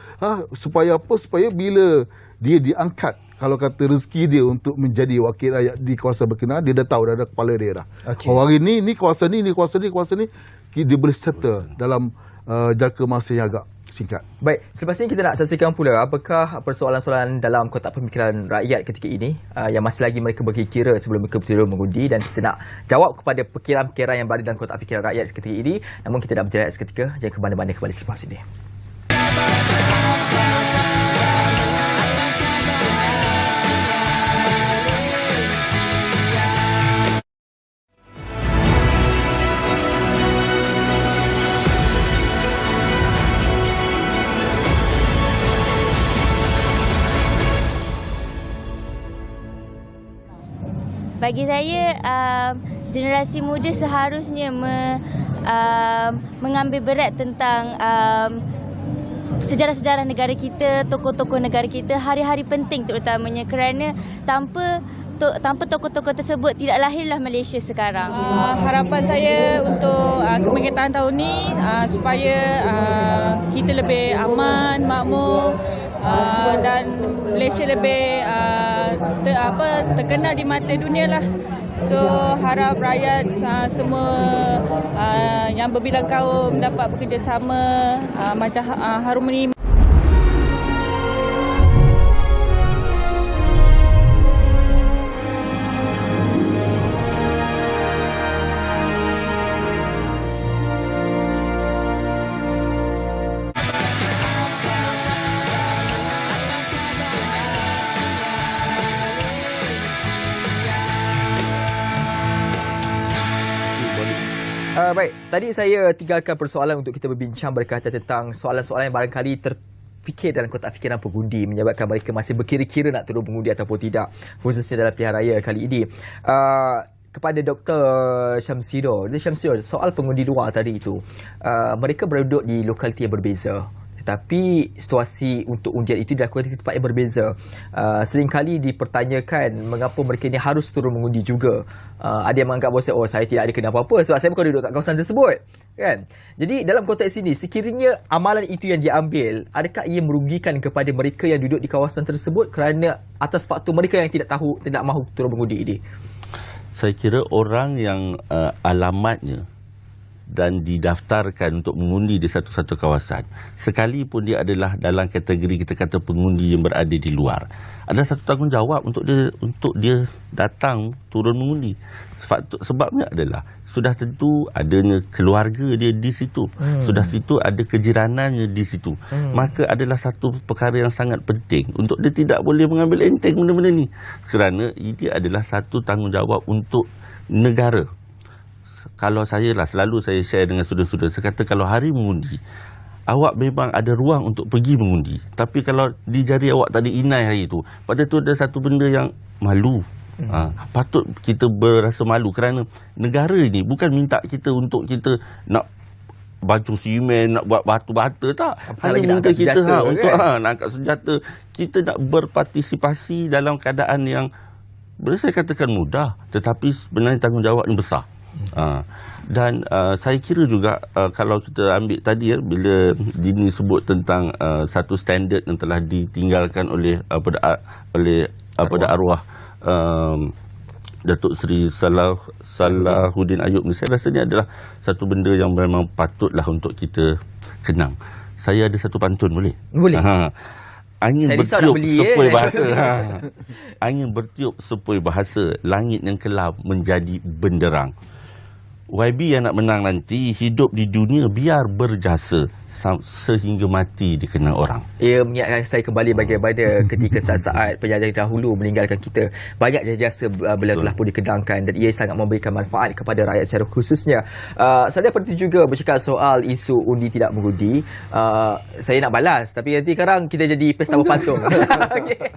Speaker 3: supaya apa? Supaya bila dia diangkat, kalau kata rezeki dia untuk menjadi wakil rakyat di kawasan berkenaan, dia dah tahu, dah ada kepala dia dah.
Speaker 2: Okay.
Speaker 3: Hari ni kawasan ni, kawasan ni, dia boleh settle dalam jangka masa yang agak singkat.
Speaker 2: Baik, selepas ini kita nak saksikan pula apakah persoalan-soalan dalam kotak pemikiran rakyat ketika ini yang masih lagi mereka berkira sebelum mereka betul mengundi, dan kita nak jawab kepada perkiraan-perkiraan yang berada dalam kotak fikiran rakyat ketika ini. Namun kita nak berjaya seketika, jangan ke mana-mana, kembali selepas ini.
Speaker 6: Bagi saya, generasi muda seharusnya mengambil berat tentang sejarah-sejarah negara kita, tokoh-tokoh negara kita, hari-hari penting terutamanya, kerana tanpa tokoh-tokoh tersebut tidak lahirlah Malaysia sekarang.
Speaker 7: Harapan saya untuk kemerdekaan tahun ni supaya kita lebih aman, makmur, dan Malaysia lebih terkenal di mata dunia lah. So harap rakyat semua yang berbilang kaum dapat bekerjasama macam harmoni.
Speaker 2: Baik, tadi saya tinggalkan persoalan untuk kita berbincang berkaitan tentang soalan-soalan yang barangkali terfikir dalam kotak fikiran pengundi menyebabkan mereka masih berkira-kira nak turun mengundi ataupun tidak, khususnya dalam pilihan raya kali ini. Kepada Dr. Syamsido, soal pengundi luar tadi itu, mereka berduduk di lokaliti yang berbeza. Tetapi situasi untuk undian itu dilakukan di tempat yang berbeza. Seringkali dipertanyakan mengapa mereka ini harus turun mengundi juga. Ada yang menganggap bahawa saya tidak ada kena apa-apa sebab saya bukan duduk kat kawasan tersebut, kan? Jadi dalam konteks ini, sekiranya amalan itu yang diambil, adakah ia merugikan kepada mereka yang duduk di kawasan tersebut kerana atas faktor mereka yang tidak tahu, tidak mahu turun mengundi ini?
Speaker 1: Saya kira orang yang alamatnya dan didaftarkan untuk mengundi di satu-satu kawasan, sekalipun dia adalah dalam kategori kita kata pengundi yang berada di luar, ada satu tanggungjawab untuk dia datang turun mengundi. Sebabnya adalah sudah tentu adanya keluarga dia di situ, sudah situ ada kejiranannya di situ. Maka adalah satu perkara yang sangat penting untuk dia tidak boleh mengambil enteng benda-benda ni, kerana ini adalah satu tanggungjawab untuk negara. Kalau selalu saya share dengan saudara-saudara, saya kata kalau hari mengundi, awak memang ada ruang untuk pergi mengundi. Tapi kalau di jari awak tak ada inai hari itu, pada tu ada satu benda yang malu. Patut kita berasa malu kerana negara ini bukan minta kita untuk kita nak baju simen, nak buat batu bata, tak. Hanya minta kita untuk nak angkat senjata. Kita nak berpartisipasi dalam keadaan yang boleh saya katakan mudah, tetapi sebenarnya tanggungjawab yang besar. Dan saya kira juga kalau kita ambil tadi bila Dini sebut tentang satu standard yang telah ditinggalkan oleh arwah Datuk Seri Salahuddin Ayub ni, saya rasa ni adalah satu benda yang memang patutlah untuk kita kenang. Saya ada satu pantun, boleh?
Speaker 2: Boleh.
Speaker 1: Angin bertiup sepoi bahasa. Angin bertiup sepoi bahasa, langit yang kelam menjadi benderang. YB yang nak menang nanti hidup di dunia biar berjasa sehingga mati dikenang orang.
Speaker 2: Ia mengingatkan saya kembali bagaimana ketika saat-saat penjajah dahulu meninggalkan kita, banyak jasa beliau telah pun dikenangkan dan ia sangat memberikan manfaat kepada rakyat secara khususnya. Saya perlu juga bercakap soal isu undi tidak mengundi. Saya nak balas tapi nanti sekarang kita jadi pesta berpantung. Okay.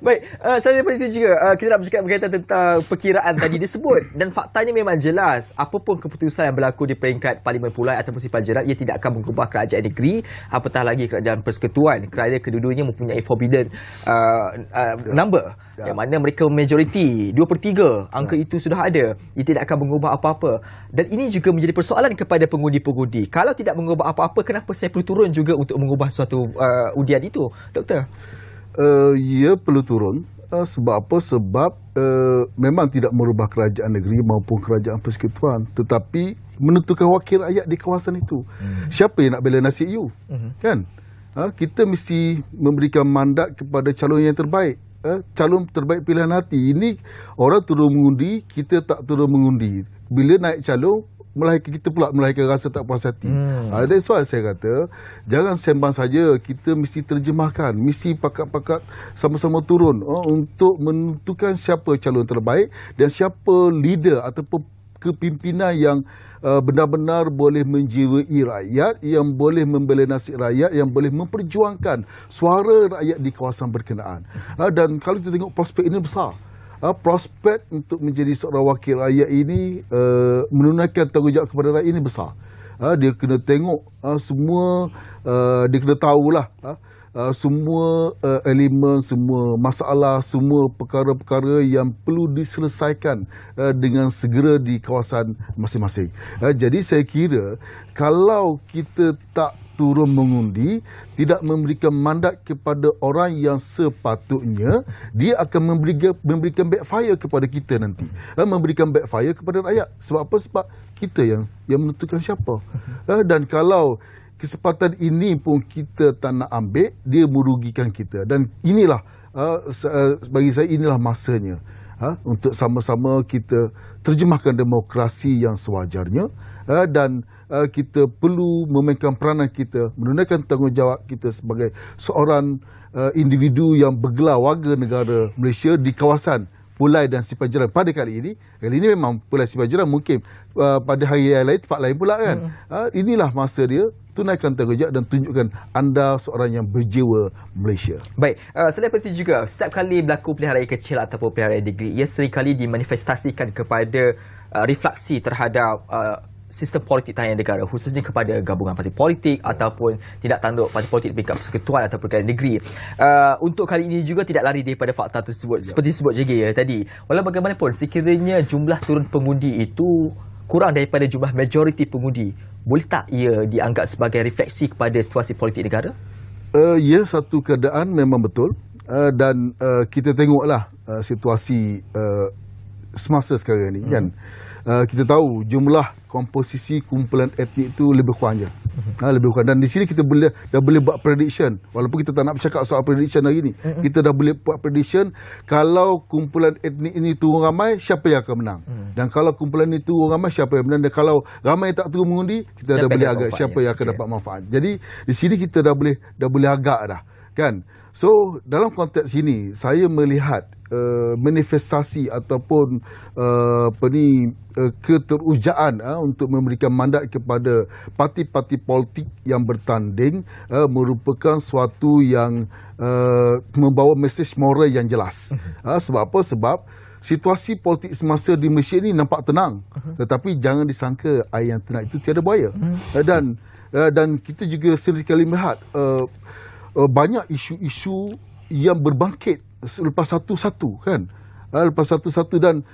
Speaker 2: Baik, saya perlu juga kita nak bercakap berkaitan tentang perkiraan tadi disebut dan faktanya memang jelas apapun keputusan yang berlaku di peringkat Parlimen Pulai ataupun Simpanjeram ia tidak akan mengubah kerajaan negeri, apatah lagi kerajaan persekutuan, kerana kedua-duanya mempunyai forbidden number yang mana mereka majoriti 2/3, angka itu sudah ada, ia tidak akan mengubah apa-apa. Dan ini juga menjadi persoalan kepada pengundi-pengundi, kalau tidak mengubah apa-apa, kenapa saya perlu turun juga untuk mengubah suatu undian itu, Doktor?
Speaker 3: Ya perlu turun. Sebab apa? Sebab memang tidak merubah kerajaan negeri maupun kerajaan persekutuan, tetapi menentukan wakil rakyat di kawasan itu. Siapa yang nak bela nasib you? Kan? Kita mesti memberikan mandat kepada calon yang terbaik. Calon terbaik pilihan hati. Ini orang turun mengundi, kita tak turun mengundi. Bila naik calon, kita pula melahirkan rasa tak puas hati. That's why saya kata jangan sembang saja, kita mesti terjemahkan, mesti pakat-pakat sama-sama turun untuk menentukan siapa calon terbaik dan siapa leader ataupun kepimpinan yang benar-benar boleh menjiwai rakyat, yang boleh membela nasib rakyat, yang boleh memperjuangkan suara rakyat di kawasan berkenaan. Dan kalau kita tengok prospek ini besar. Prospek untuk menjadi seorang wakil rakyat ini, menunaikan tanggungjawab kepada rakyat ini besar. Dia kena tengok semua, dia kena tahulah semua elemen, semua masalah, semua perkara-perkara yang perlu diselesaikan dengan segera di kawasan masing-masing. Jadi saya kira kalau kita tak turun mengundi, tidak memberikan mandat kepada orang yang sepatutnya, dia akan memberikan backfire kepada kita nanti. Memberikan backfire kepada rakyat. Sebab apa? Sebab kita yang menentukan siapa. Dan kalau kesempatan ini pun kita tak nak ambil, dia merugikan kita. Dan inilah, bagi saya inilah masanya untuk sama-sama kita terjemahkan demokrasi yang sewajarnya, dan kita perlu memainkan peranan kita, menunaikan tanggungjawab kita sebagai seorang individu yang bergelar warga negara Malaysia di kawasan Pulai dan Simpanjeram. Pada kali ini memang Pulai Simpanjeram, mungkin pada hari yang lain tempat lain pula kan. Inilah masa dia, tunaikan tanggungjawab dan tunjukkan anda seorang yang berjiwa Malaysia.
Speaker 2: Baik, selain penting juga, setiap kali berlaku pilihan raya kecil ataupun pilihan raya negeri, ia seringkali dimanifestasikan kepada refleksi terhadap sistem politik tahanan negara, khususnya kepada gabungan parti politik ataupun tindak tanduk parti politik di peringkat persekutuan atau perkara negeri. Untuk kali ini juga tidak lari daripada fakta tersebut. Seperti disebut JG tadi, walau bagaimanapun sekiranya jumlah turun pengundi itu kurang daripada jumlah majoriti pengundi, boleh tak ia dianggap sebagai refleksi kepada situasi politik negara?
Speaker 3: Ya, satu keadaan memang betul, dan kita tengoklah situasi semasa sekarang ni kan. Kita tahu jumlah komposisi kumpulan etnik itu lebih kurang je. Lebih kurang. Dan di sini kita dah boleh buat prediction. Walaupun kita tak nak bercakap soal prediction hari ni. Kita dah boleh buat prediction kalau kumpulan etnik ini turun ramai, siapa yang akan menang. Dan kalau kumpulan ini turun ramai, siapa yang menang. Dan kalau ramai tak turun mengundi, kita dah boleh agak siapa yang akan dapat manfaat. Jadi di sini kita dah boleh agak dah. Kan? So dalam konteks ini saya melihat manifestasi ataupun keterujaan untuk memberikan mandat kepada parti-parti politik yang bertanding merupakan suatu yang membawa mesej moral yang jelas. Sebab apa? Sebab situasi politik semasa di Malaysia ini nampak tenang, tetapi jangan disangka air yang tenang itu tiada buaya. Dan kita juga seringkali melihat banyak isu-isu yang berbangkit lepas satu-satu kan. Lepas satu-satu, dan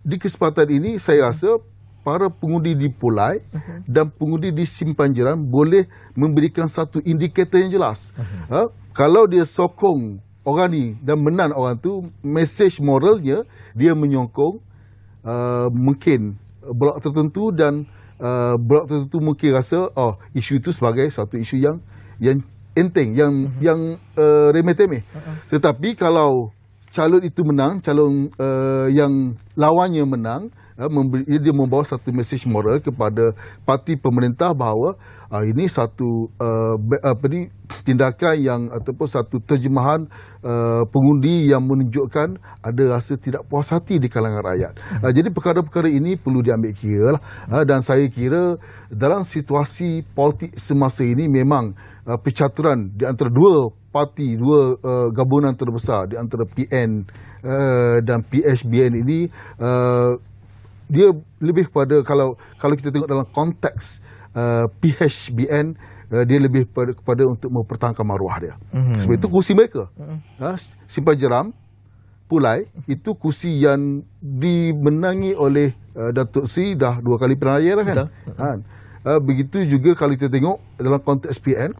Speaker 3: di kesempatan ini saya rasa para pengundi di Pulai dan pengundi di Simpanjeram boleh memberikan satu indikator yang jelas. Kalau dia sokong orang ni dan menang orang tu, mesej moralnya dia menyokong mungkin blok tertentu, dan blok tertentu mungkin rasa isu itu sebagai satu isu yang enteng, yang remeh-temeh. Tetapi kalau calon itu menang, calon yang lawannya menang, dia membawa satu mesej moral kepada parti pemerintah bahawa ini satu tindakan yang ataupun satu terjemahan pengundi yang menunjukkan ada rasa tidak puas hati di kalangan rakyat. Jadi perkara-perkara ini perlu diambil kira lah. Dan saya kira dalam situasi politik semasa ini memang percaturan di antara dua parti, dua gabungan terbesar di antara PN dan PHBN ini dia lebih kepada kalau kita tengok dalam konteks PHBN dia lebih kepada untuk mempertahankan maruah dia. Sebab itu kursi mereka Simpang Jeram Pulai itu kursi yang dimenangi oleh Datuk Seri dah 2 kali pilihan raya dah kan. Begitu juga kalau kita tengok dalam konteks PN,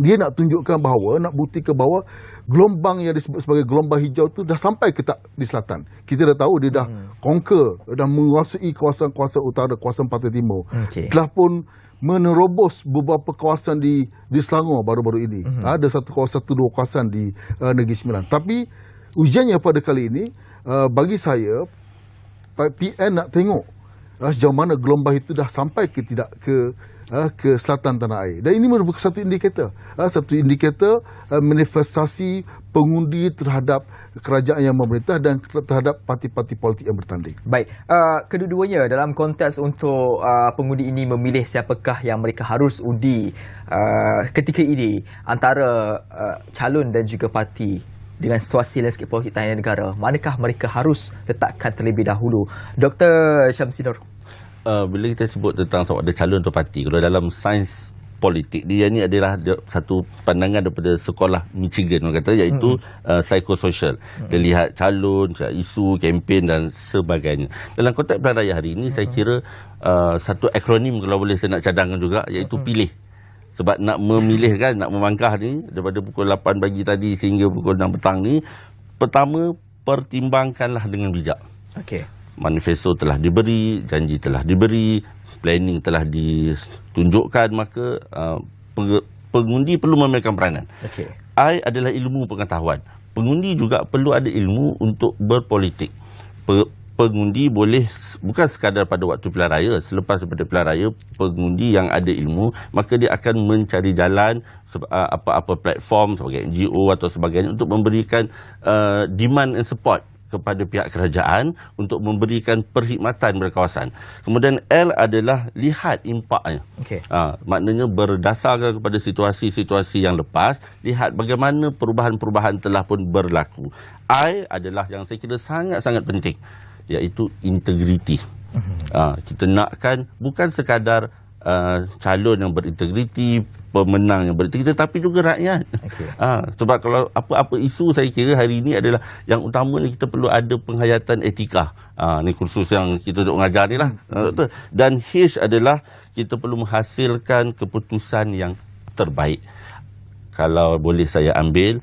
Speaker 3: dia nak tunjukkan bahawa, nak buktikan bahawa gelombang yang disebut sebagai gelombang hijau tu dah sampai ke di selatan. Kita dah tahu dia dah conquer, dah menguasai kawasan-kawasan utara, kawasan pantai timur. Telah pun menerobos beberapa kawasan di Selangor baru-baru ini. Ada dua kawasan di Negeri Sembilan. Tapi ujiannya pada kali ini, bagi saya, PN nak tengok sejauh mana gelombang itu dah sampai ke tidak ke selatan tanah air. Dan ini merupakan satu indikator manifestasi pengundi terhadap kerajaan yang memerintah dan terhadap parti-parti politik yang bertanding.
Speaker 2: Baik, kedua-duanya dalam konteks untuk pengundi ini memilih siapakah yang mereka harus undi ketika ini antara calon dan juga parti dengan situasi landscape politik tanah negara, manakah mereka harus letakkan terlebih dahulu? Dr. Syamsi Nur.
Speaker 1: Bila kita sebut tentang sama ada calon atau parti, kalau dalam sains politik, dia ni adalah satu pandangan daripada sekolah Michigan orang kata, iaitu psikososial. Dia lihat calon, isu, kempen dan sebagainya. Dalam konteks pilihan raya hari ini, saya kira satu akronim kalau boleh saya nak cadangkan juga, iaitu pilih. Sebab nak memilih kan, nak memangkah ni daripada pukul 8 pagi tadi sehingga pukul 6 petang ni, pertama pertimbangkanlah dengan bijak. Manifesto telah diberi, janji telah diberi, planning telah ditunjukkan, maka pengundi perlu memainkan peranan. I adalah ilmu pengetahuan. Pengundi juga perlu ada ilmu untuk berpolitik. Pengundi boleh bukan sekadar pada waktu pilihan raya, selepas daripada pilihan raya, pengundi yang ada ilmu, maka dia akan mencari jalan apa-apa platform sebagai NGO atau sebagainya untuk memberikan demand and support kepada pihak kerajaan untuk memberikan perkhidmatan berkawasan. Kemudian L adalah lihat impaknya. Maknanya berdasarkan kepada situasi-situasi yang lepas, lihat bagaimana perubahan-perubahan telah pun berlaku. I adalah yang saya kira sangat-sangat penting, iaitu integriti. Kita nakkan bukan sekadar calon yang berintegriti, pemenang yang berintegriti, tapi juga rakyat. Sebab kalau apa-apa isu, saya kira hari ini adalah yang utama ni kita perlu ada penghayatan etika. Ni kursus yang kita duk mengajar ni lah. Dan H adalah kita perlu menghasilkan keputusan yang terbaik. Kalau boleh saya ambil,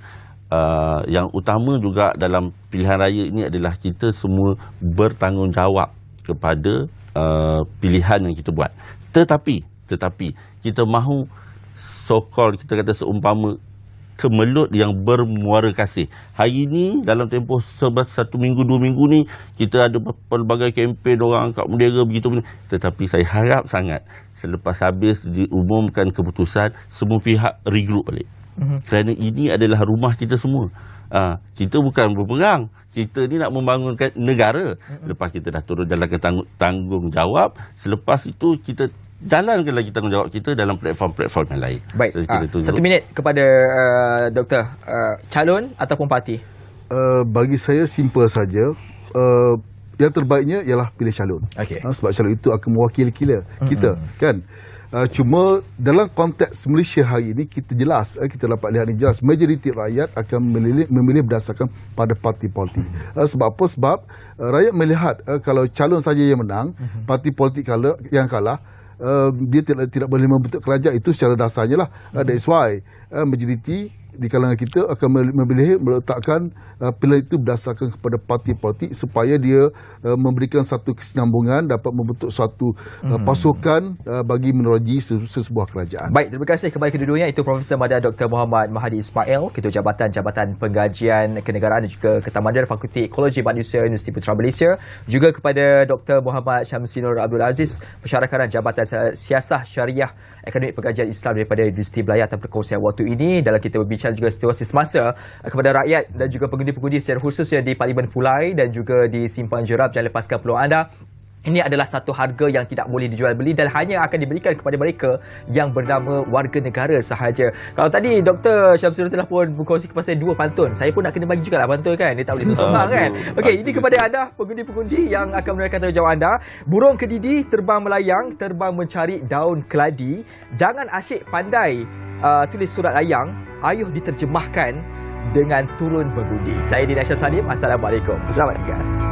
Speaker 1: yang utama juga dalam pilihan raya ini adalah kita semua bertanggungjawab kepada pilihan yang kita buat. Tetapi kita mahu so-called, kita kata seumpama kemelut yang bermuara kasih. Hari ini dalam tempoh 1 minggu 2 minggu ni kita ada pelbagai kempen orang angkat bendera begitu. Tetapi saya harap sangat selepas habis diumumkan keputusan, semua pihak regroup balik. Kerana ini adalah rumah kita semua. Kita bukan berperang, kita ni nak membangunkan negara. Lepas kita dah turun jalankan tanggungjawab, selepas itu kita jalankan lagi tanggungjawab kita dalam platform-platform yang lain.
Speaker 2: Baik, 1 minit kepada Doktor, calon ataupun parti?
Speaker 3: Bagi saya simple saja. Yang terbaiknya ialah pilih calon. Sebab calon itu akan mewakili kita kan. Cuma dalam konteks Malaysia hari ini, kita dapat lihat ni jelas, majoriti rakyat akan memilih berdasarkan pada parti politik. Sebab apa? Sebab rakyat melihat kalau calon saja yang menang, parti politik yang kalah, dia tidak boleh membentuk kerajaan. Itu secara dasarnya lah. That's why majoriti di kalangan kita akan meletakkan pilihan itu berdasarkan kepada parti politik supaya dia memberikan satu kesinambungan, dapat membentuk suatu pasukan bagi meneroji sebuah kerajaan.
Speaker 2: Baik, terima kasih kepada kedua-duanya. Itu Profesor Madya Dr. Muhammad Mahdi Ismail, Ketua Jabatan Pengkajian Kenegaraan dan juga Ketamadunan Fakulti Ekologi Manusia Universiti Putra Malaysia. Juga kepada Dr. Muhammad Syamsinur Abdul Aziz, Pensyarakaran Jabatan Siasah Syariah Akademik Pengkajian Islam daripada Universiti Belayar, atas perkongsian waktu ini dalam kita berbincang juga situasi semasa kepada rakyat dan juga pengundi-pengundi secara khususnya di Parlimen Pulai dan juga di Simpang Jerap. Jangan lepaskan peluang anda. Ini adalah satu harga yang tidak boleh dijual beli dan hanya akan diberikan kepada mereka yang bernama warga negara sahaja. Kalau tadi Dr. Syamsul telah pun berkongsi pasal 2 pantun, saya pun nak kena bagi juga lah pantun kan. Dia tak boleh seorang kan. Okey, ini kepada anda pengundi-pengundi yang akan menerangkan tanggungjawab anda. Burung kedidi terbang melayang, terbang mencari daun keladi. Jangan asyik pandai tulis surat layang, ayuh diterjemahkan dengan turun mengundi. Saya Dina Syah Salim. Assalamualaikum. Selamat tinggal.